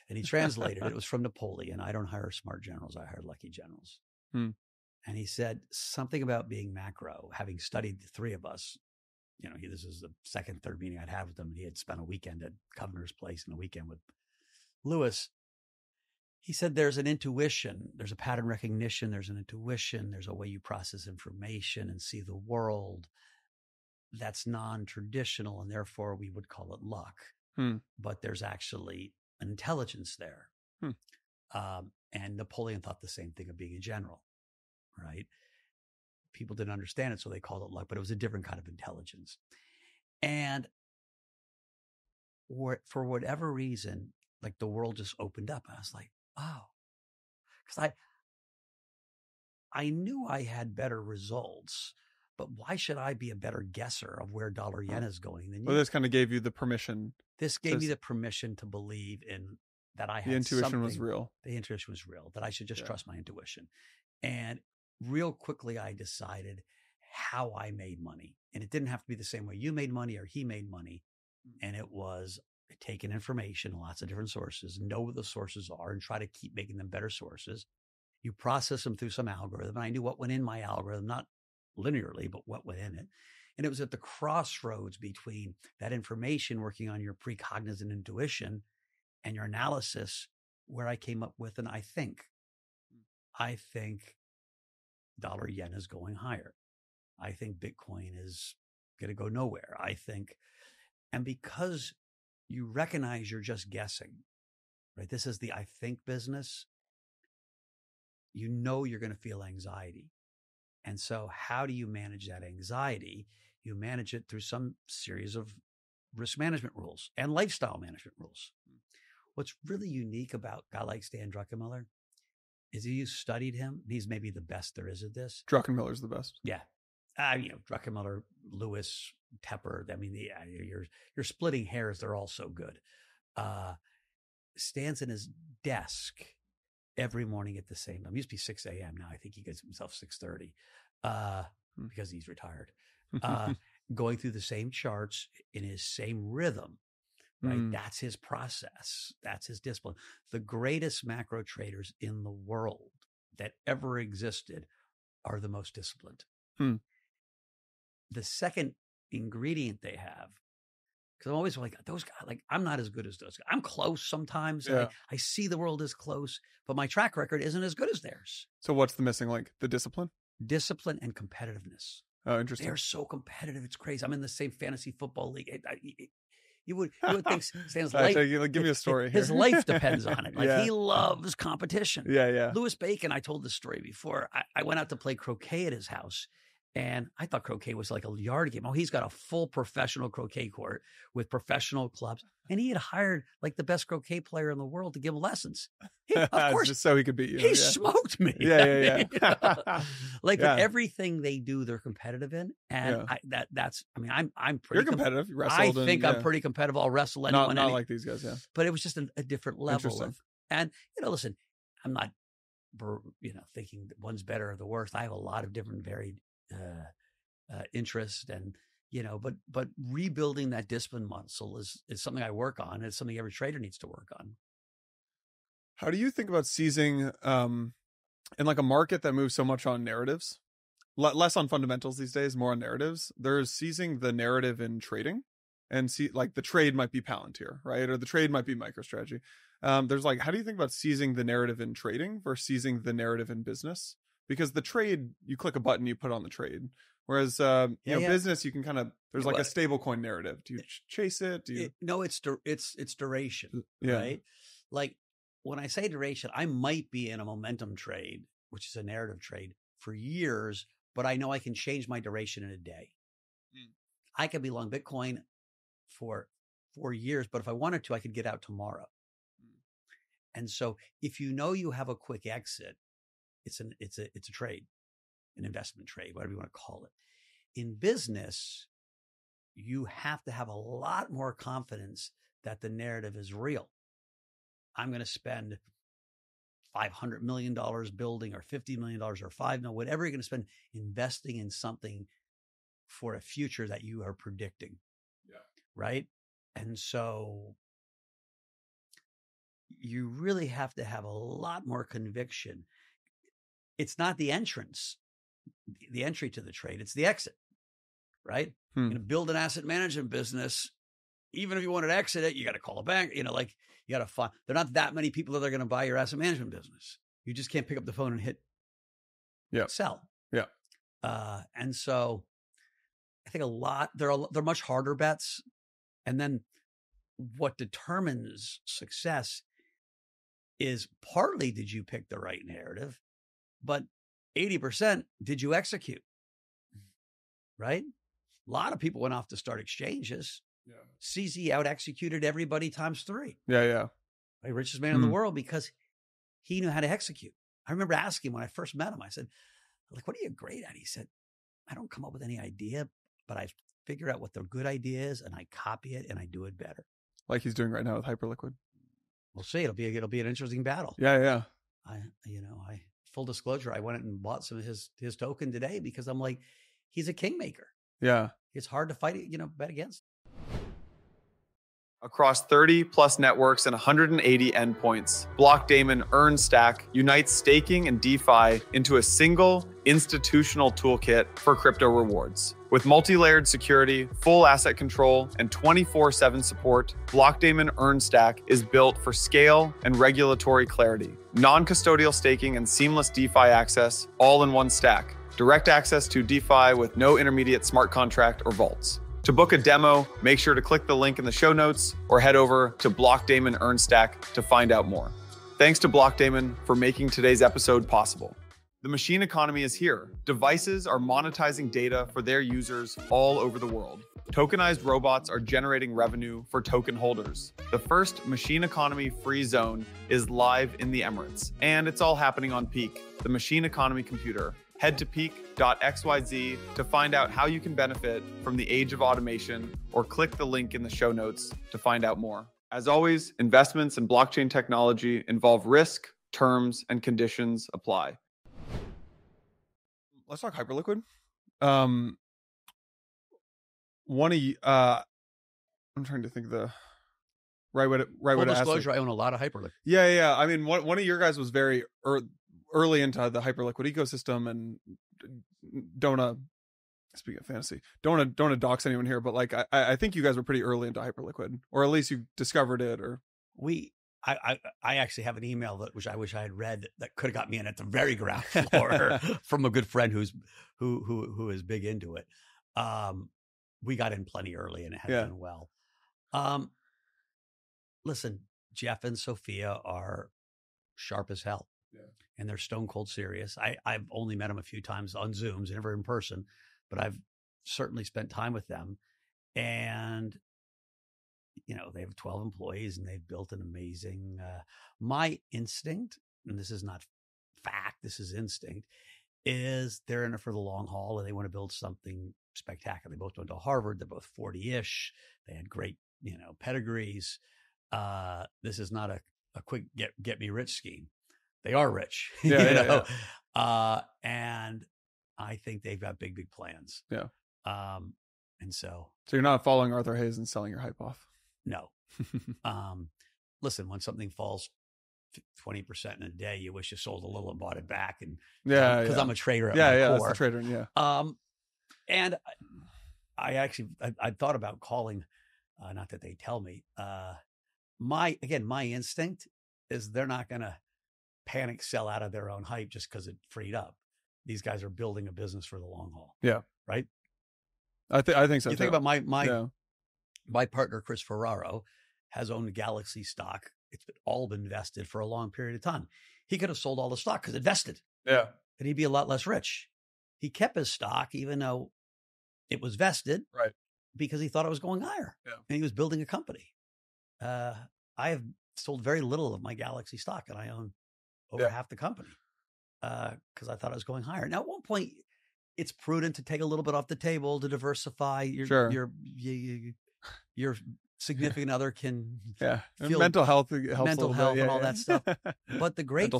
And he translated it. It was from Napoleon. I don't hire smart generals. I hire lucky generals. And he said something about being macro, having studied the 3 of us. This is the second, third meeting I'd had with him. He had spent a weekend at Kovner's place and a weekend with Louis. He said, there's an intuition, there's a pattern recognition, there's an intuition, there's a way you process information and see the world that's non-traditional, and therefore we would call it luck. But there's actually an intelligence there. And Napoleon thought the same thing of being a general, right? People didn't understand it, so they called it luck, but it was a different kind of intelligence. And for whatever reason, like the world just opened up. I was like, oh, because I knew I had better results, but why should I be a better guesser of where dollar yen is going than you? Well, this kind of gave you the permission. This gave me the permission to believe in that I had the intuition was real. The intuition was real, that I should just trust my intuition. And real quickly, I decided how I made money. And it didn't have to be the same way you made money or he made money. And it was taking information, lots of different sources, know what the sources are, and try to keep making them better sources. You process them through some algorithm. And I knew what went in my algorithm, not linearly, but what went in it. And it was at the crossroads between that information working on your precognizant intuition and your analysis where I came up with, and I think dollar yen is going higher. I think Bitcoin is going to go nowhere. I think, and because you recognize you're just guessing, right? This is the I think business. You know you're going to feel anxiety. And so how do you manage that anxiety? You manage it through some series of risk management rules and lifestyle management rules. What's really unique about a guy like Stan Druckenmiller is you studied him. He's maybe the best there is at this. Druckenmiller's the best. Yeah. Druckenmiller, Lewis, Tepper. I mean, you're splitting hairs. They're all so good. Stan's in his desk every morning at the same time. It used to be 6 a.m. Now I think he gets himself 6:30 because he's retired. Going through the same charts in his same rhythm, right? That's his process. That's his discipline. The greatest macro traders in the world that ever existed are the most disciplined. The second ingredient they have, because I'm always like, those guys, like, I'm not as good as those guys. I'm close sometimes. Yeah. I see the world as close, but my track record isn't as good as theirs. So what's the missing link? The discipline? Discipline and competitiveness. Oh, interesting. They're so competitive. It's crazy. I'm in the same fantasy football league. You would think Stan's life. Give me a story. His life depends on it. Like he loves competition. Yeah. Louis Bacon, I told this story before. I went out to play croquet at his house. And I thought croquet was like a yard game. Oh, he's got a full professional croquet court with professional clubs. And he had hired like the best croquet player in the world to give lem lessons. Of course. Just so he could beat you. He smoked me. Yeah. Like everything they do, they're competitive in. And I'm pretty. You're competitive. You wrestled. I think I'm pretty competitive. I'll wrestle anyone. Not like these guys, yeah. But it was just a different level of, and listen, I'm not, thinking that one's better or the worst. I have a lot of different varied interest, and but rebuilding that discipline muscle is something I work on. It's something every trader needs to work on. How do you think about seizing in like a market that moves so much on narratives, less on fundamentals these days, more on narratives? There's seizing the narrative in trading, and see, like, the trade might be Palantir, right? Or the trade might be MicroStrategy. There's like, how do you think about seizing the narrative in trading versus seizing the narrative in business? Because the trade, you click a button, you put on the trade. Whereas, business, you can kind of, there's like a stable coin narrative. Do you chase it? No, it's duration, yeah. Right? Like when I say duration, I might be in a momentum trade, which is a narrative trade, for years, but I know I can change my duration in a day. I could be long Bitcoin for 4 years, but if I wanted to, I could get out tomorrow. And so if you know you have a quick exit, it's a trade, an investment trade, whatever you want to call it. In business, you have to have a lot more confidence that the narrative is real. I'm going to spend $500 million building, or $50 million, or $5 million, whatever you're going to spend investing in something for a future that you are predicting. Yeah. Right. And so you really have to have a lot more conviction. It's not the entry to the trade. It's the exit, right? You're going to build an asset management business. Even if you wanted to exit it, you got to call a bank. You got to find, there are not that many people that are going to buy your asset management business. You just can't pick up the phone and hit sell. Yeah. And so I think they're much harder bets. And then what determines success is partly, did you pick the right narrative? But 80%, did you execute? Right? A lot of people went off to start exchanges. CZ out executed everybody times 3. Yeah. Right? Richest man in the world because he knew how to execute. I remember asking when I first met him, I said, like, what are you great at? He said, I don't come up with any idea, but I figure out what the good idea is and I copy it and I do it better. Like he's doing right now with Hyperliquid. We'll see. It'll be an interesting battle. Yeah. Full disclosure, I went and bought some of his token today because I'm like, he's a kingmaker. Yeah. It's hard to fight, bet against. Across 30 plus networks and 180 endpoints, Blockdaemon Earnstack unites staking and DeFi into a single institutional toolkit for crypto rewards. With multi-layered security, full asset control, and 24/7 support, Blockdaemon Earnstack is built for scale and regulatory clarity. Non-custodial staking and seamless DeFi access, all in one stack. Direct access to DeFi with no intermediate smart contract or vaults. To book a demo, make sure to click the link in the show notes or head over to Blockdaemon Earnstack to find out more. Thanks to Blockdaemon for making today's episode possible. The machine economy is here. Devices are monetizing data for their users all over the world. Tokenized robots are generating revenue for token holders. The first machine economy free zone is live in the Emirates, and it's all happening on Peaq, the machine economy computer. Head to peaq.xyz to find out how you can benefit from the age of automation, or click the link in the show notes to find out more. As always, investments in blockchain technology involve risk, terms, and conditions apply. Let's talk Hyperliquid. I'm trying to think of the right way to Full ask disclosure, I own a lot of Hyperliquid. Yeah. I mean, one of your guys was very early into the Hyperliquid ecosystem, and speaking of fantasy, don't wanna dox anyone here, but like I think you guys were pretty early into Hyperliquid, or at least you discovered it. Or I actually have an email which I wish I had read that could have got me in at the very ground floor from a good friend who is big into it. We got in plenty early and it has done well. Listen, Jeff and Sophia are sharp as hell. Yeah. And they're stone cold serious. I've only met them a few times on Zooms, never in person, but I've certainly spent time with them. And, they have 12 employees and they've built an amazing, my instinct, and this is not fact, this is instinct, is they're in it for the long haul and they want to build something spectacular. They both went to Harvard. They're both 40-ish. They had great, pedigrees. This is not a quick get me rich scheme. They are rich, and I think they've got big plans. Yeah. And so you're not following Arthur Hayes and selling your hype off. No. Listen, when something falls 20% in a day, you wish you sold a little and bought it back. And because I'm a trader at my core. That's the trader. Yeah. And I thought about calling, not that they tell me, my instinct is they're not going to panic sell out of their own hype just because it freed up. These guys are building a business for the long haul. Yeah. Right. I think so. You think about my partner, Chris Ferraro, has owned Galaxy stock. It's all been vested for a long period of time. He could have sold all the stock because it vested. Yeah. And he'd be a lot less rich. He kept his stock, even though it was vested. Right. Because he thought it was going higher. Yeah. And he was building a company. I have sold very little of my Galaxy stock, and I own over half the company because I thought it was going higher. Now, at one point, it's prudent to take a little bit off the table to diversify. Your significant other can feel mental health helps and all that stuff. But the great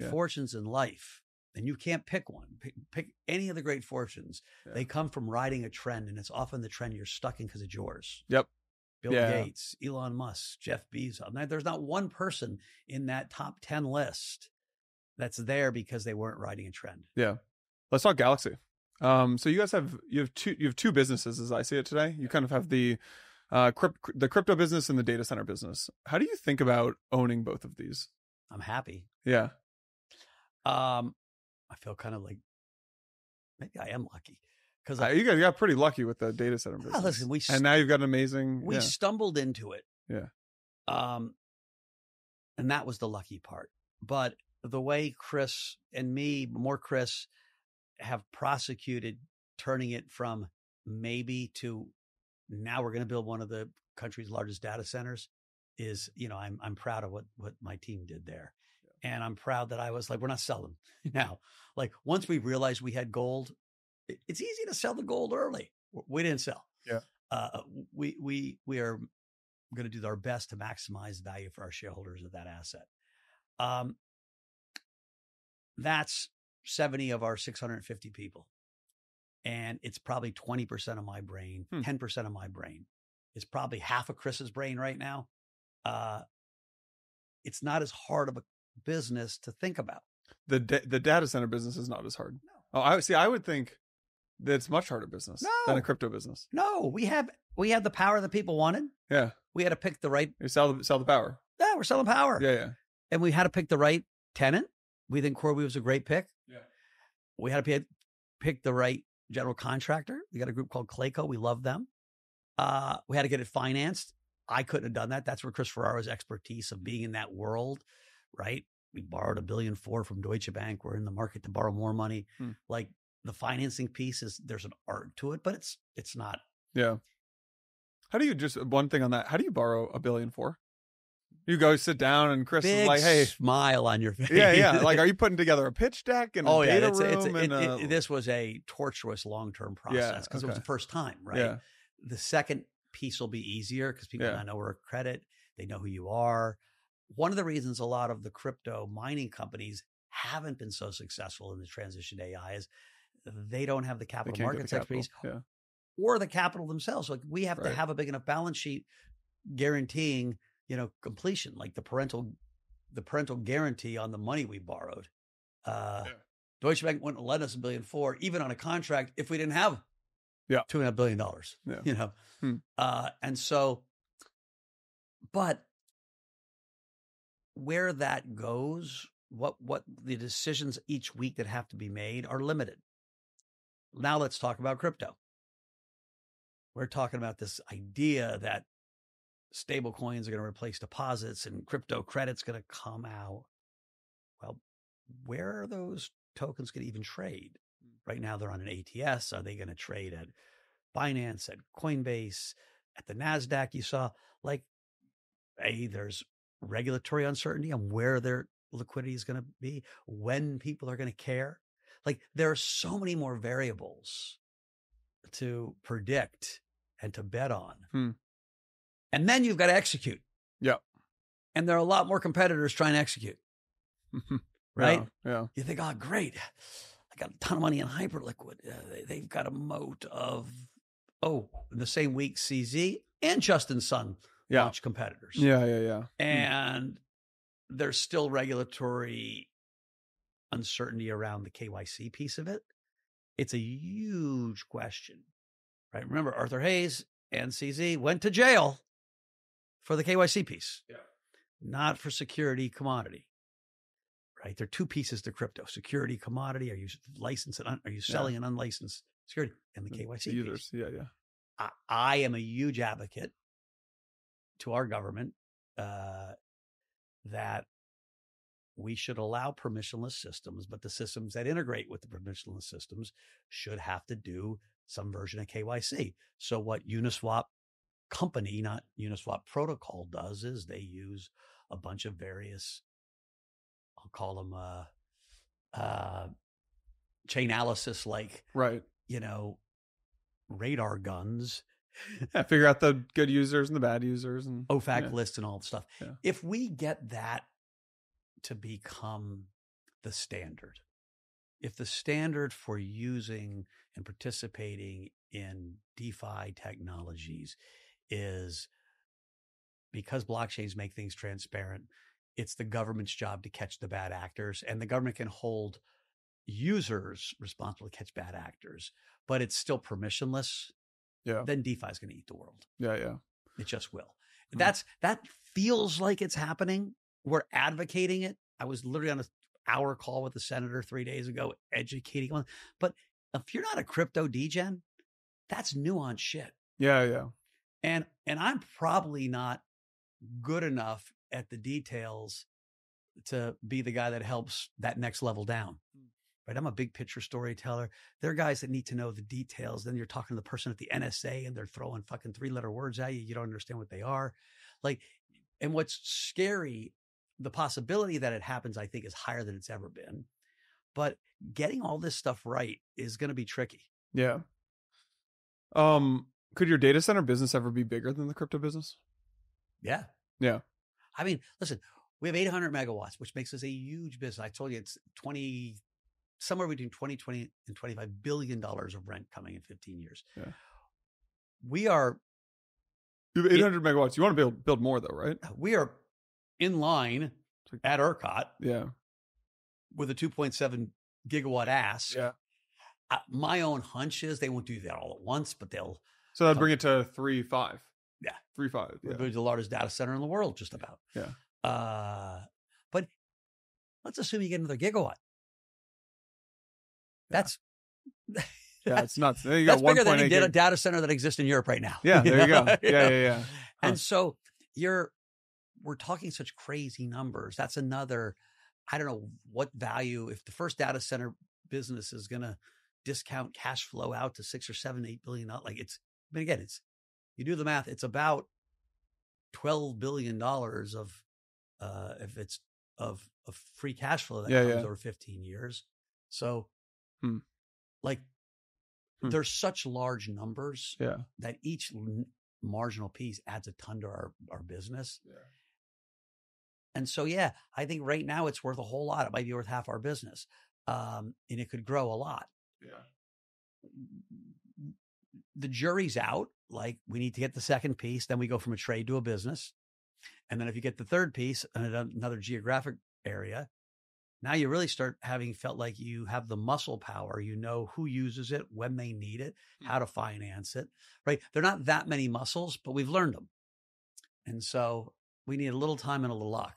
fortunes in life, and you can't pick one. Pick any of the great fortunes. Yeah. They come from riding a trend, and it's often the trend you're stuck in because it's yours. Yep. Bill Gates, Elon Musk, Jeff Bezos. Now, there's not one person in that top 10 list that's there because they weren't riding a trend. Yeah. Let's talk Galaxy. So you guys have two businesses as I see it today. You kind of have the crypto business and the data center business. How do you think about owning both of these? I'm happy. Yeah. I feel kind of like maybe I am lucky because you guys got pretty lucky with the data center business. Listen, and now you've got an amazing. We stumbled into it. Yeah. And that was the lucky part. But the way Chris and me, more Chris, have prosecuted turning it from maybe to now we're going to build one of the country's largest data centers is, I'm proud of what my team did there. Yeah. And I'm proud that I was like, we're not selling now. Like once we realized we had gold, it's easy to sell the gold early. We didn't sell. Yeah. We are going to do our best to maximize value for our shareholders of that asset. That's 70 of our 650 people. And it's probably 20% of my brain, 10% of my brain. It's probably half of Chris's brain right now. It's not as hard of a business to think about. The data center business is not as hard. No. Oh, I would think that it's much harder business than a crypto business. No, we have the power that people wanted. Yeah. We had to pick the right. You sell the power. Yeah, we're selling power. Yeah. And we had to pick the right tenant. We think CoreWeave was a great pick. Yeah. We had to pick the right general contractor. We got a group called Clayco. We love them. We had to get it financed. I couldn't have done that. That's where Chris Ferraro's expertise of being in that world, right? We borrowed $1.4 billion from Deutsche Bank. We're in the market to borrow more money. Like the financing piece there's an art to it, but it's not. Yeah. How do you one thing on that? How do you borrow $1 billion for? You go sit down and Chris Big is like, hey, smile on your face. Yeah. Like, are you putting together a pitch deck and a data room? This was a tortuous long-term process because it was the first time, right? Yeah. The second piece will be easier because people now know we're a credit. They know who you are. One of the reasons a lot of the crypto mining companies haven't been so successful in the transition to AI is they don't have the capital markets expertise or the capital themselves. Like we have to have a big enough balance sheet guaranteeing, completion, like the parental guarantee on the money we borrowed. Deutsche Bank wouldn't lend us $1.4 billion even on a contract if we didn't have $2.5 billion. And so, but where that goes, what the decisions each week that have to be made are limited. Now let's talk about crypto. We're talking about this idea that stable coins are going to replace deposits and crypto credit's going to come out. Well, where are those tokens going to even trade? Right now they're on an ATS. Are they going to trade at Binance, at Coinbase, at the NASDAQ? You saw there's regulatory uncertainty on where their liquidity is going to be, when people are going to care. Like there are so many more variables to predict and to bet on. And then you've got to execute. Yeah. And there are a lot more competitors trying to execute. Right? Yeah. You think, oh, great. I got a ton of money in Hyperliquid. They've got a moat of, in the same week, CZ and Justin Sun launch competitors. Yeah. And there's still regulatory uncertainty around the KYC piece of it. It's a huge question, right? Remember, Arthur Hayes and CZ went to jail for the KYC piece, not for security commodity, right? There are two pieces to crypto: security commodity. Are you licensed? Are you selling an unlicensed security? And the KYC users. Piece. Yeah. I am a huge advocate to our government that we should allow permissionless systems, but the systems that integrate with the permissionless systems should have to do some version of KYC. So what Uniswap company, not Uniswap protocol, does is they use a bunch of various, I'll call them Chainalysis, radar guns. Figure out the good users and the bad users and OFAC lists and all the stuff. Yeah. If we get that to become the standard, if the standard for using and participating in DeFi technologies is, because blockchains make things transparent, it's the government's job to catch the bad actors, and the government can hold users responsible to catch bad actors, but it's still permissionless. Then DeFi is going to eat the world. Yeah. It just will. That feels like it's happening. We're advocating it. I was literally on an hour call with the senator 3 days ago, educating on. But if you're not a crypto degen, that's nuanced shit. Yeah. And I'm probably not good enough at the details to be the guy that helps that next level down. right? I'm a big picture storyteller. There are guys that need to know the details. Then you're talking to the person at the NSA and they're throwing fucking 3-letter words at you. You don't understand what they are. Like, and what's scary, the possibility that it happens, I think, is higher than it's ever been. But getting all this stuff right is going to be tricky. Yeah. Could your data center business ever be bigger than the crypto business? Yeah. Yeah. I mean, listen, we have 800 megawatts, which makes us a huge business. I told you it's somewhere between 20 and $25 billion of rent coming in 15 years. Yeah. We are. You have 800 megawatts. You want to build more though, right? We are in line at ERCOT. Yeah. With a 2.7 gigawatt ask. Yeah. My own hunch is they won't do that all at once, but they'll. So that'd bring it to 3.5. Yeah. 3.5. Yeah. We're the largest data center in the world, just about. Yeah. But let's assume you get another gigawatt. That's it's nuts. You that's got bigger than any gig. data center that exists in Europe right now. Yeah, there you go. Yeah. Huh. And so we're talking such crazy numbers. That's another, I don't know what value, if the first data center business is going to discount cash flow out to 6 or 7, 8 billion. Like but again, you do the math, it's about $12 billion of free cash flow that comes over 15 years. So there's such large numbers that each marginal piece adds a ton to our business. Yeah. And so, I think right now it's worth a whole lot. It might be worth half our business. And it could grow a lot. Yeah. The jury's out. Like, we need to get the second piece. Then we go from a trade to a business. And then if you get the third piece and another geographic area, now you really start having felt like you have the muscle power. You know who uses it, when they need it, how to finance it, right? They're not that many muscles, but we've learned them. And so we need a little time and a little luck,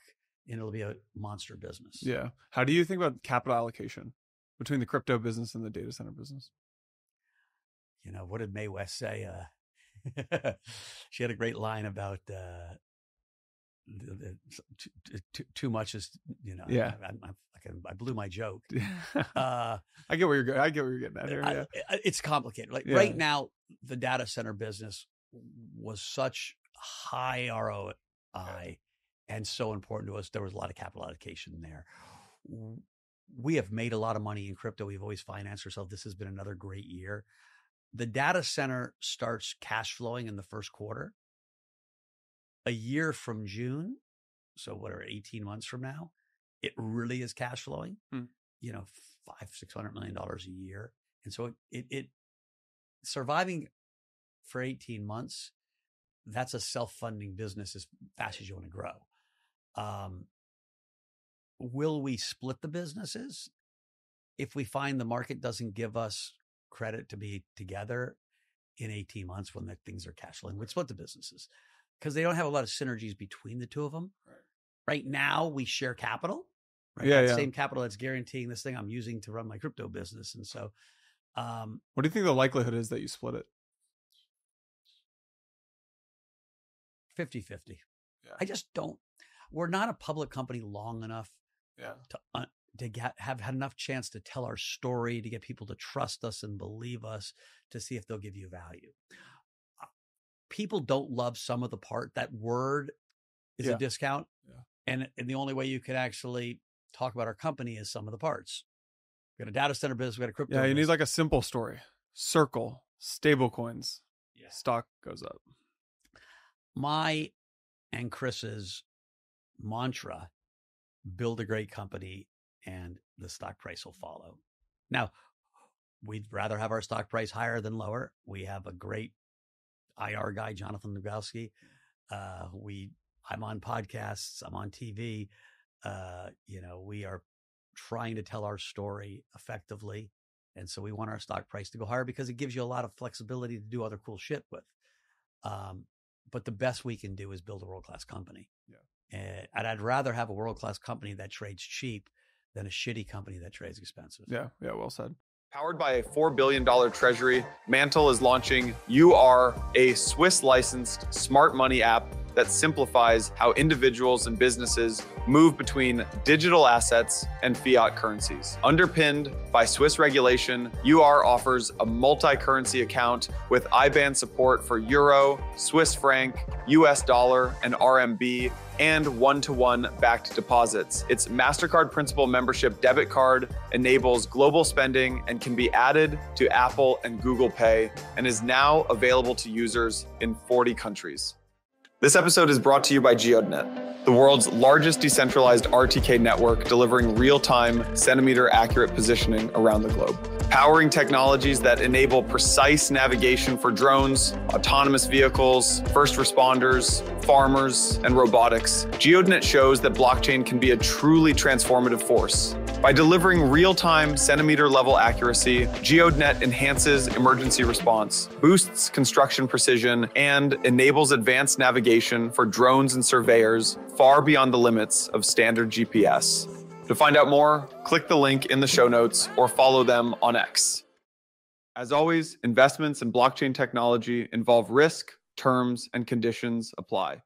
and it'll be a monster business. Yeah. How do you think about capital allocation between the crypto business and the data center business? You know, what did Mae West say? She had a great line about too much is, I blew my joke. I get where you're getting at here. It's complicated. Like right now, the data center business was such high ROI and so important to us. There was a lot of capital allocation there. We have made a lot of money in crypto. We've always financed ourselves. This has been another great year. The data center starts cash flowing in the first quarter. A year from June, so 18 months from now, it really is cash flowing, $500-600 million a year. And so it surviving for 18 months, that's a self-funding business as fast as you want to grow. Will we split the businesses? If we find the market doesn't give us credit to be together in 18 months when the things are cash flowing, we'd split the businesses because they don't have a lot of synergies between the two of them. Right now, we share capital. Right? Same capital that's guaranteeing this thing I'm using to run my crypto business. And so, what do you think the likelihood is that you split it? 50-50. Yeah. I just don't. We're not a public company long enough to have had enough chance to tell our story, to get people to trust us and believe us, to see if they'll give you value. People don't love some of the part. That word is a discount. Yeah. And the only way you could actually talk about our company is some of the parts. We got a data center business, we got a crypto business. You need like a simple story. Circle, stable coins, stock goes up. My and Chris's mantra, build a great company and the stock price will follow. Now, we'd rather have our stock price higher than lower. We have a great IR guy, Jonathan Nagowski. I'm on podcasts, I'm on TV. We are trying to tell our story effectively. And so we want our stock price to go higher because it gives you a lot of flexibility to do other cool shit with. But the best we can do is build a world-class company. Yeah. And I'd rather have a world-class company that trades cheap than a shitty company that trades expensive. Yeah, well said. Powered by a $4 billion treasury, Mantle is launching You Are, a Swiss-licensed smart money app that simplifies how individuals and businesses move between digital assets and fiat currencies. Underpinned by Swiss regulation, UR offers a multi-currency account with IBAN support for Euro, Swiss franc, US dollar, and RMB, and one-to-one backed deposits. Its MasterCard Principal membership debit card enables global spending and can be added to Apple and Google Pay, and is now available to users in 40 countries. This episode is brought to you by Geodnet, the world's largest decentralized RTK network delivering real-time, centimeter-accurate positioning around the globe. Powering technologies that enable precise navigation for drones, autonomous vehicles, first responders, farmers, and robotics, Geodnet shows that blockchain can be a truly transformative force. By delivering real-time, centimeter-level accuracy, Geodnet enhances emergency response, boosts construction precision, and enables advanced navigation for drones and surveyors far beyond the limits of standard GPS. To find out more, click the link in the show notes or follow them on X. As always, investments in blockchain technology involve risk, terms, and conditions apply.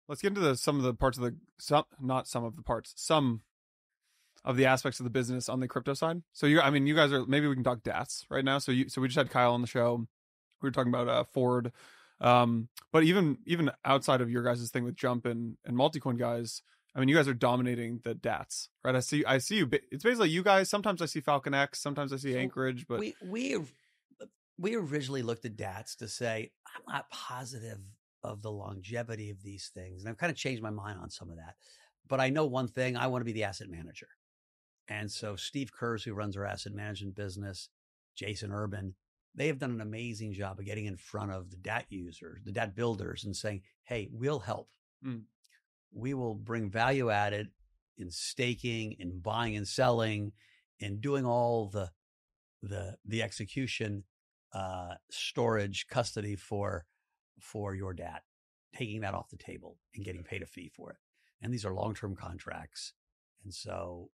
Let's get into some of the aspects of the business on the crypto side. So you guys are, maybe we can talk DATs right now. So we just had Kyle on the show. We were talking about Ford. But even outside of your guys' thing with Jump and Multicoin guys, I mean, you guys are dominating the DATs, right? I see you. It's basically you guys. Sometimes I see Falcon X, sometimes I see Anchorage, but we originally looked at DATs to say, I'm not positive of the longevity of these things. And I've kind of changed my mind on some of that. But I know one thing, I want to be the asset manager. And so Steve Kurz, who runs our asset management business, Jason Urban, they have done an amazing job of getting in front of the DAT users, the DAT builders, and saying, hey, we'll help. We will bring value added in staking, in buying and selling, in doing all the execution, storage, custody for your DAT, taking that off the table and getting paid a fee for it. And these are long-term contracts. And so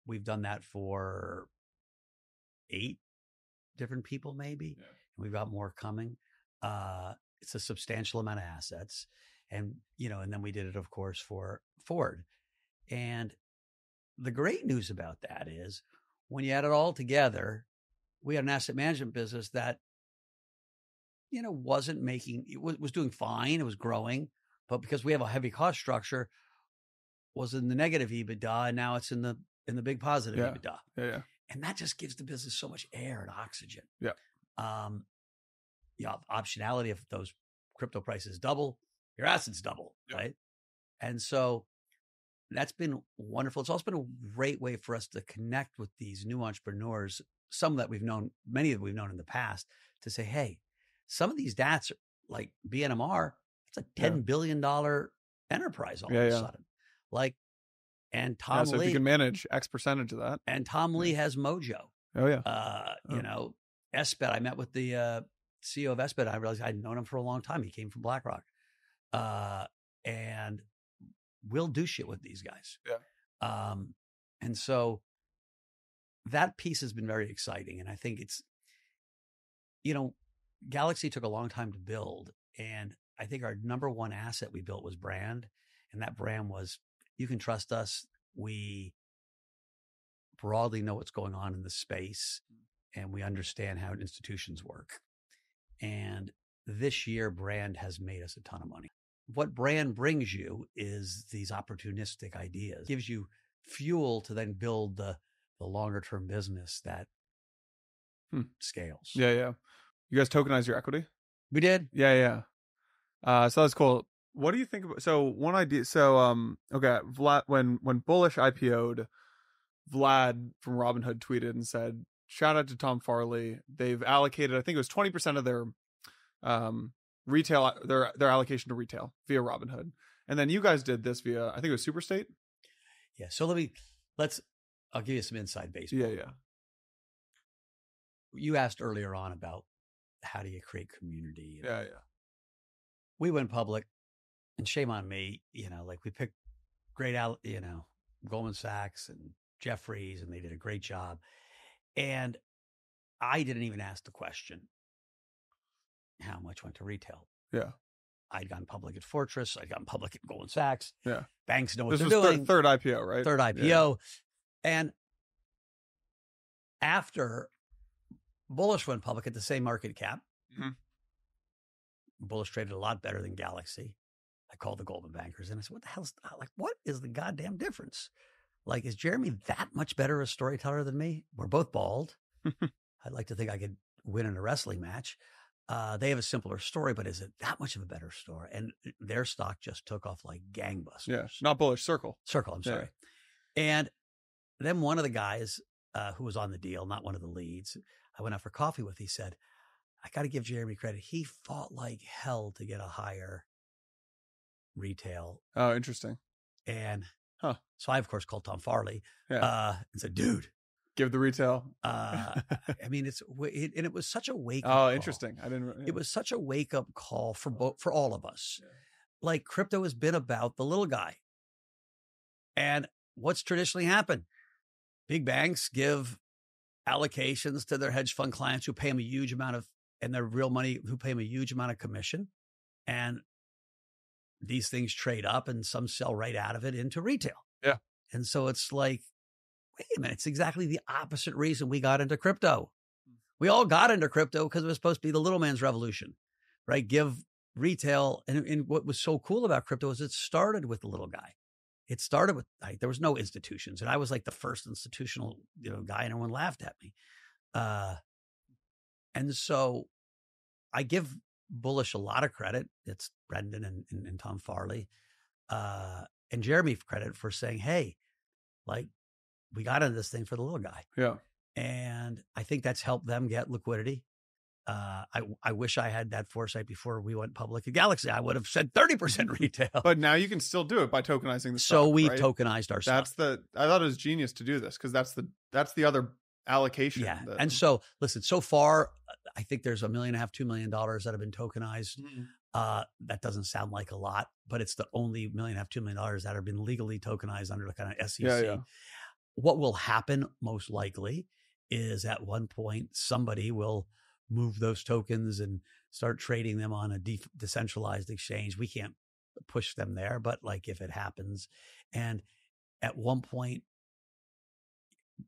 we've done that for 8 different people, maybe. Yeah. And we've got more coming. It's a substantial amount of assets. And, and then we did it, of course, for Ford. And the great news about that is when you add it all together, we had an asset management business that, wasn't making, it was doing fine. It was growing, but because we have a heavy cost structure, was in the negative EBITDA. And now it's in the big positive EBITDA. Yeah. And that just gives the business so much air and oxygen. Yeah. You have optionality. If those crypto prices double, your assets double, right? And so that's been wonderful. It's also been a great way for us to connect with these new entrepreneurs, some that we've known, many that we've known in the past, to say, hey, some of these DATs, like BNMR, it's a $10 billion enterprise all of a sudden. And Tom so Lee, if you can manage X percentage of that. And Tom Lee has Mojo. Oh yeah. SBET. I met with the CEO of SBET. I realized I'd known him for a long time. He came from BlackRock. And we'll do shit with these guys. Yeah. And so that piece has been very exciting. And I think it's, Galaxy took a long time to build. And I think our number one asset we built was brand. And that brand was, you can trust us. We broadly know what's going on in the space and we understand how institutions work. And this year, brand has made us a ton of money. What brand brings you is these opportunistic ideas. It gives you fuel to then build the longer term business that scales. Yeah. You guys tokenize your equity? We did. Yeah. So that's cool. What do you think about, so one idea, okay, Vlad, when Bullish IPO'd, Vlad from Robinhood tweeted and said, shout out to Tom Farley. They've allocated, I think it was 20% of their retail, their allocation to retail via Robinhood. And then you guys did this via, I think it was Superstate. Yeah. So I'll give you some inside baseball. Yeah. You asked earlier on about how do you create community? Yeah. We went public, and shame on me, we picked great out, Goldman Sachs and Jefferies, and they did a great job. And I didn't even ask the question, how much went to retail? Yeah. I'd gone public at Fortress. I'd gone public at Goldman Sachs. Yeah. Banks know what This they're was doing. third IPO, right? Third IPO. Yeah. And after Bullish went public at the same market cap, Bullish traded a lot better than Galaxy. I called the Goldman bankers and I said, what is the goddamn difference? Like, is Jeremy that much better a storyteller than me? We're both bald. I'd like to think I could win in a wrestling match. They have a simpler story, but is it that much of a better story? And their stock just took off like gangbusters. Yeah. Not Bullish, Circle. I'm sorry. And then one of the guys who was on the deal, not one of the leads, I went out for coffee with, he said, I got to give Jeremy credit. He fought like hell to get a higher retail. Oh, interesting. And so I, of course, called Tom Farley and said, dude, give the retail. I mean, and it was such a wake up. Oh, call. Interesting. I didn't. Yeah. It was such a wake up call for all of us. Yeah. Like, crypto has been about the little guy. And what's traditionally happened? Big banks give allocations to their hedge fund clients who pay them a huge amount of, and their real money, who pay them a huge amount of commission. And these things trade up and some sell right out of it into retail. Yeah. And so it's like, wait a minute, it's exactly the opposite reason we got into crypto. We all got into crypto because it was supposed to be the little man's revolution, right? Give retail. And what was so cool about crypto is it started with the little guy. It started with, there was no institutions. And I was like the first institutional, guy, and everyone laughed at me. And so I give Bullish a lot of credit. It's Brendan and Tom Farley, and Jeremy credit for saying, hey, like, we got into this thing for the little guy. Yeah. And I think that's helped them get liquidity. I wish I had that foresight before we went public at Galaxy. I would have said 30% retail. But now you can still do it by tokenizing the stock. So we right? tokenized our stock. I thought it was genius to do this because that's the other allocation. Yeah. And so listen, so far, I think there's $1.5 million, $2 million that have been tokenized. That doesn't sound like a lot, but it's the only $1.5 million, $2 million that have been legally tokenized under the kind of SEC. Yeah. What will happen most likely is at one point, somebody will move those tokens and start trading them on a decentralized exchange. We can't push them there, but like if it happens, and at one point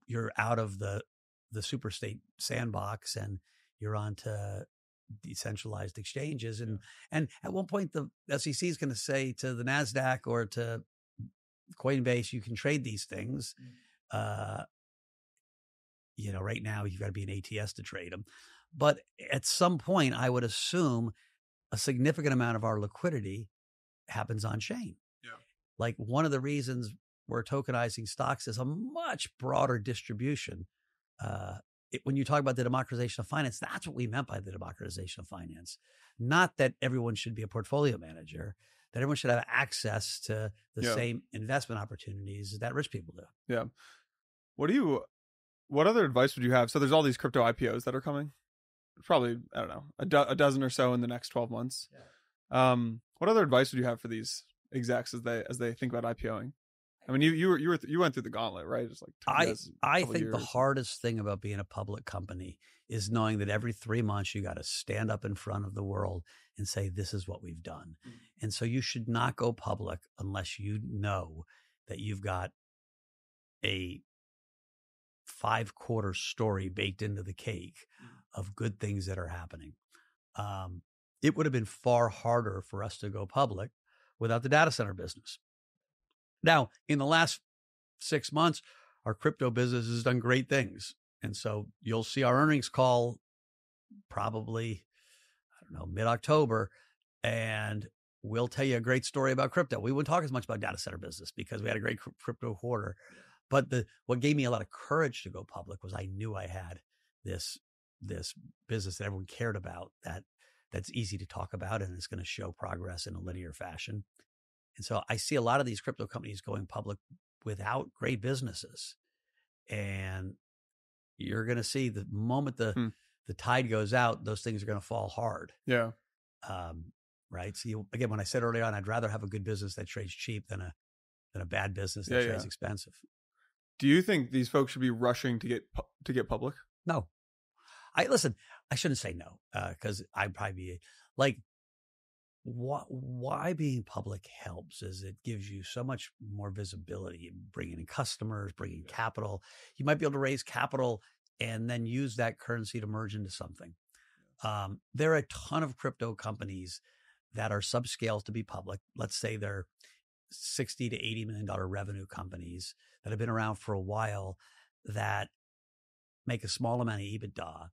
you're out of the super state sandbox and you're onto decentralized exchanges. And at one point the SEC is going to say to the NASDAQ or to Coinbase, you can trade these things. Right now you've got to be an ATS to trade them. But at some point, I would assume a significant amount of our liquidity happens on chain. Yeah. Like, one of the reasons we're tokenizing stocks is a much broader distribution. When you talk about the democratization of finance, that's what we meant by the democratization of finance. Not that everyone should be a portfolio manager, that everyone should have access to the same investment opportunities that rich people do. Yeah. What other advice would you have? So there's all these crypto IPOs that are coming. Probably, I don't know, a dozen or so in the next 12 months. Yeah. What other advice would you have for these execs as they think about IPOing? I mean, you went through the gauntlet, right? Just like I think the hardest thing about being a public company is knowing that every 3 months you got to stand up in front of the world and say, this is what we've done. Mm-hmm. And so you should not go public unless you know that you've got a 5-quarter story baked into the cake of good things that are happening. It would have been far harder for us to go public without the data center business. Now, in the last 6 months, our crypto business has done great things. And so you'll see our earnings call probably, mid-October, and we'll tell you a great story about crypto. We wouldn't talk as much about data center business because we had a great crypto quarter. But what gave me a lot of courage to go public was I knew I had this business that everyone cared about, that's easy to talk about and is going to show progress in a linear fashion. And so I see a lot of these crypto companies going public without great businesses. And you're going to see the moment the tide goes out, those things are going to fall hard. Yeah. Right. So again, when I said earlier on, I'd rather have a good business that trades cheap than a bad business that trades expensive. Do you think these folks should be rushing to get public? No. I shouldn't say no, because I'd probably be like, why being public helps is it gives you so much more visibility, bringing in customers, bringing capital. You might be able to raise capital and then use that currency to merge into something. There are a ton of crypto companies that are subscale to be public. Let's say they're $60 to $80 million revenue companies that have been around for a while that make a small amount of EBITDA.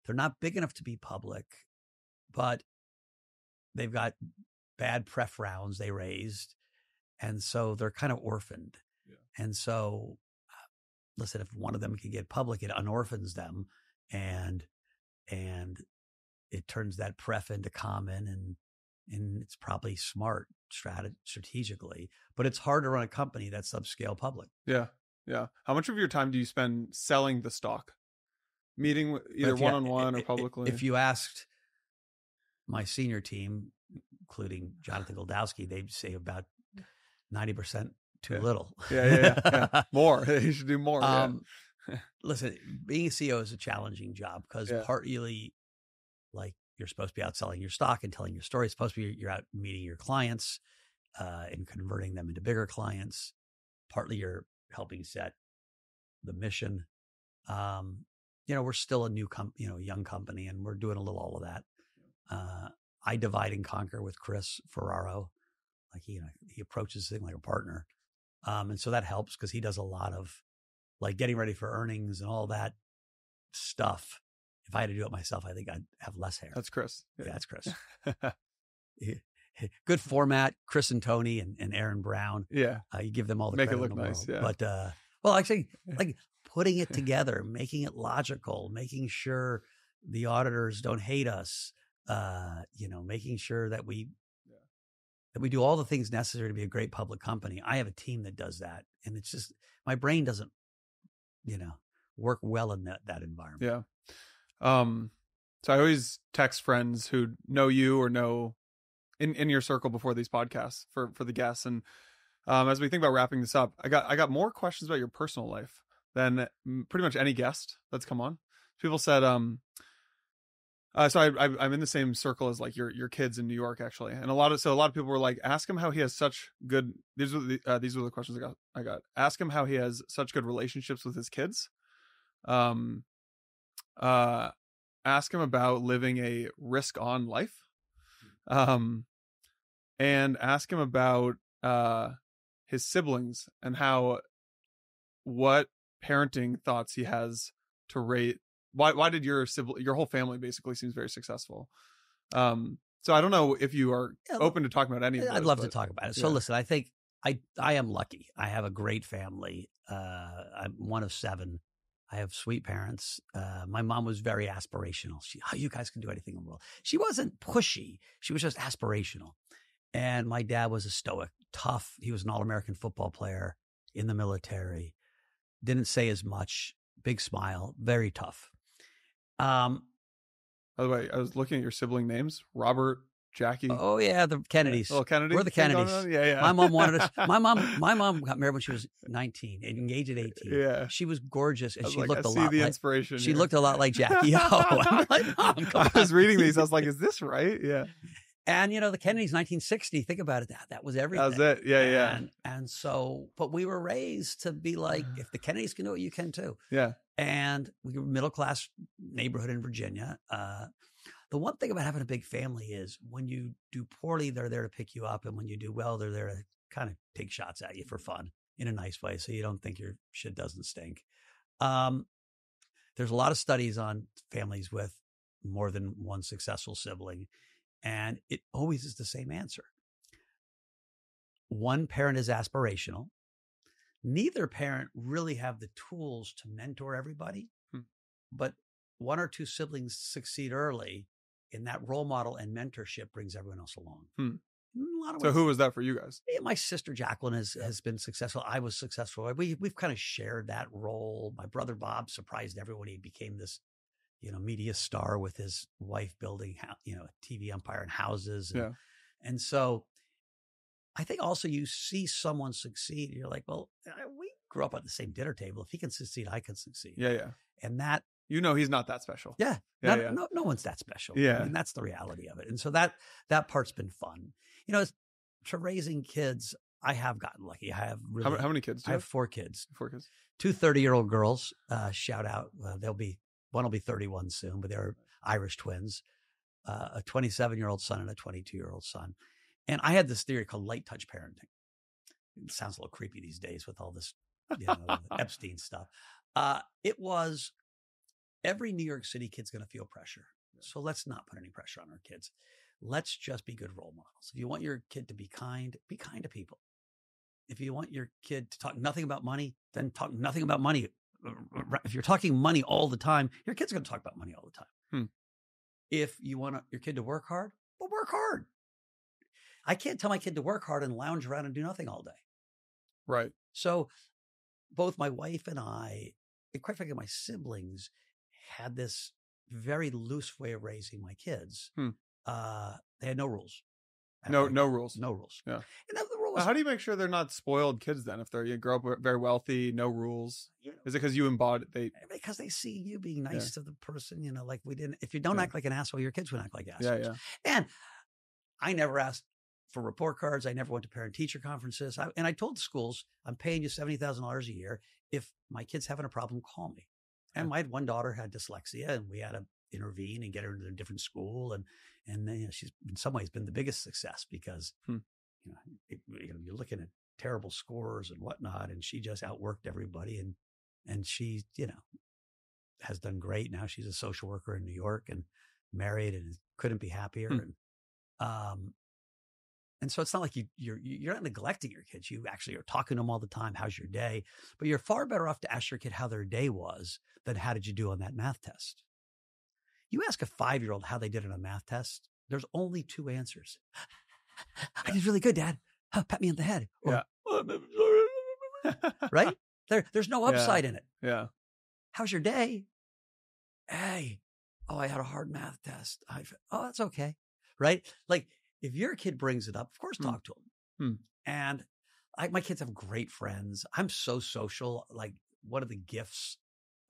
They're not big enough to be public, but they've got bad pref rounds they raised. And so they're kind of orphaned. Yeah. And so, listen, if one of them can get public, it unorphans them and it turns that pref into common and it's probably smart strategically, but it's hard to run a company that's subscale public. Yeah. Yeah. How much of your time do you spend selling the stock? Meeting either one-on-one or publicly? If you asked my senior team, including Jonathan Goldowski, they'd say about 90% too little. Yeah. More. You should do more. Listen, being a CEO is a challenging job because partly like you're supposed to be out selling your stock and telling your story. It's supposed to be you're out meeting your clients and converting them into bigger clients. Partly you're helping set the mission. We're still a new young company, and we're doing a little all of that. I divide and conquer with Chris Ferraro. Like he approaches the thing like a partner. And so that helps because he does a lot of like getting ready for earnings and all that stuff. If I had to do it myself, I think I'd have less hair. That's Chris. Yeah, that's Chris. Good format, Chris and Tony and Aaron Brown. Yeah. You give them all the make credit it look in the nice. world. Yeah. But, actually, like putting it together, making it logical, making sure the auditors don't hate us, making sure that we do all the things necessary to be a great public company. I have a team that does that. And it's just, my brain doesn't, work well in that environment. Yeah. So I always text friends who know you or know in your circle before these podcasts for the guests. And as we think about wrapping this up, I got more questions about your personal life than pretty much any guest that's come on. People said, so I'm in the same circle as like your kids in New York actually, and a lot of people were like, ask him how he has such good. These were the questions I got. Ask him how he has such good relationships with his kids. Ask him about living a risk-on life, and ask him about his siblings and what parenting thoughts he has to rate. Why did your whole family basically seems very successful? So I don't know if you are open to talking about any of those. I'd love to talk about it. So listen, I think I am lucky. I have a great family. I'm one of 7. I have sweet parents. My mom was very aspirational. You guys can do anything in the world. She wasn't pushy. She was just aspirational. And my dad was a stoic, tough. He was an All-American football player in the military. Didn't say as much. Big smile. Very tough. By the way, I was looking at your sibling names: Robert, Jackie. Oh yeah, the Kennedys. Little Kennedy. We're the Kennedys. Yeah. My mom wanted us. My mom got married when she was 19 and engaged at 18. Yeah. She was gorgeous, and she like, looked I a see lot the like inspiration. She looked a lot like Jackie. I'm like, Mom, come on. I was reading these. I was like, is this right? Yeah. And the Kennedys, 1960. Think about it. That was everything. That was it. Yeah. And so, but we were raised to be like, if the Kennedys can do it, you can too. Yeah. And we were middle class neighborhood in Virginia. The one thing about having a big family is when you do poorly, they're there to pick you up. And when you do well, they're there to kind of take shots at you for fun in a nice way. So you don't think your shit doesn't stink. There's a lot of studies on families with more than one successful sibling. And it always is the same answer. One parent is aspirational. Neither parent really have the tools to mentor everybody, but one or two siblings succeed early, and that role model and mentorship brings everyone else along. In a lot of ways. So who was that for you guys? My sister Jacqueline has been successful. I was successful. We've kind of shared that role. My brother Bob surprised everyone. He became this, media star with his wife building, a TV empire and houses. And so I think also you see someone succeed. You're like, well, we grew up at the same dinner table. If he can succeed, I can succeed. Yeah. And that You know, he's not that special. Yeah. No one's that special. Yeah. I mean, that's the reality of it. And so that part's been fun. You know, to raising kids, I have gotten lucky. I have really. How many kids do you have? 4 kids. 4 kids. 2 30-year-old girls. Shout out. One will be 31 soon, but they're Irish twins. A 27-year-old son and a 22-year-old son. And I had this theory called light touch parenting. It sounds a little creepy these days with all this, Epstein stuff. It was every New York City kid's going to feel pressure. So let's not put any pressure on our kids. Let's just be good role models. If you want your kid to be kind to people. If you want your kid to talk nothing about money, then talk nothing about money. If you're talking money all the time, your kid's going to talk about money all the time. If you want your kid to work hard, well, work hard. I can't tell my kid to work hard and lounge around and do nothing all day. Right. So both my wife and I, and quite frankly, my siblings had this very loose way of raising my kids. They had no rules. No rules. No rules. Yeah. And the rule was, how do you make sure they're not spoiled kids then? If you grow up very wealthy, no rules. Is it because you embody because they see you being nice to the person, like we didn't. If you don't act like an asshole, your kids would act like assholes. Yeah. And I never asked for report cards. I never went to parent-teacher conferences. I told the schools, I'm paying you $70,000 a year. If my kid's having a problem, call me. And my one daughter had dyslexia, and we had to intervene and get her into a different school. And she's in some ways been the biggest success because, you're looking at terrible scores and whatnot, and she just outworked everybody. And she, has done great. Now she's a social worker in New York and married and couldn't be happier. And so it's not like you're not neglecting your kids. You actually are talking to them all the time. How's your day? But you're far better off to ask your kid how their day was than how did you do on that math test? You ask a 5-year-old how they did on a math test, there's only 2 answers. I did really good, Dad. Pat me on the head. Or, right? There's no upside in it. Yeah. How's your day? Hey, I had a hard math test. That's okay. Right? Like, if your kid brings it up, of course, talk to them. And my kids have great friends. I'm so social. Like, one of the gifts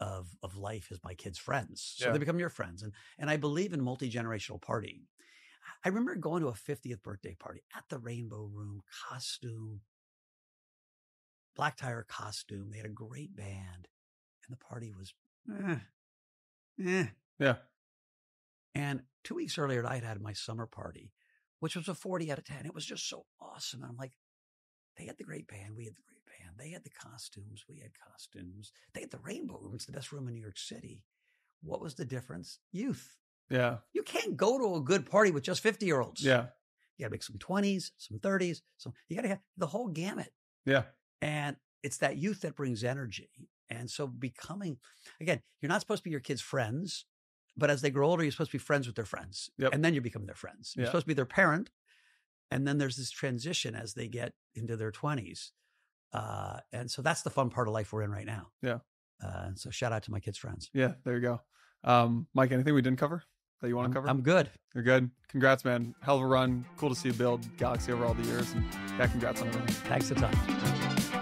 of life is my kids' friends. So they become your friends. And I believe in multi-generational partying. I remember going to a 50th birthday party at the Rainbow Room, costume, black tire costume. They had a great band. And the party was, Yeah. And 2 weeks earlier, I had my summer party, which was a 40 out of 10. It was just so awesome. And I'm like, they had the great band. We had the great band. They had the costumes. We had costumes. They had the Rainbow Room. It's the best room in New York City. What was the difference? Youth. Yeah. You can't go to a good party with just 50-year-olds. Yeah. You got to make some 20s, some 30s. So you got to have the whole gamut. Yeah. And it's that youth that brings energy. And so again, you're not supposed to be your kids' friends, but as they grow older, you're supposed to be friends with their friends. Yep. And then you become their friends. You're supposed to be their parent. And then there's this transition as they get into their 20s. And so that's the fun part of life we're in right now. Yeah. And so shout out to my kids' friends. Yeah, there you go. Mike, anything we didn't cover that you want to cover? I'm good. You're good. Congrats, man. Hell of a run. Cool to see you build Galaxy over all the years. And congrats on everything. Thanks a ton.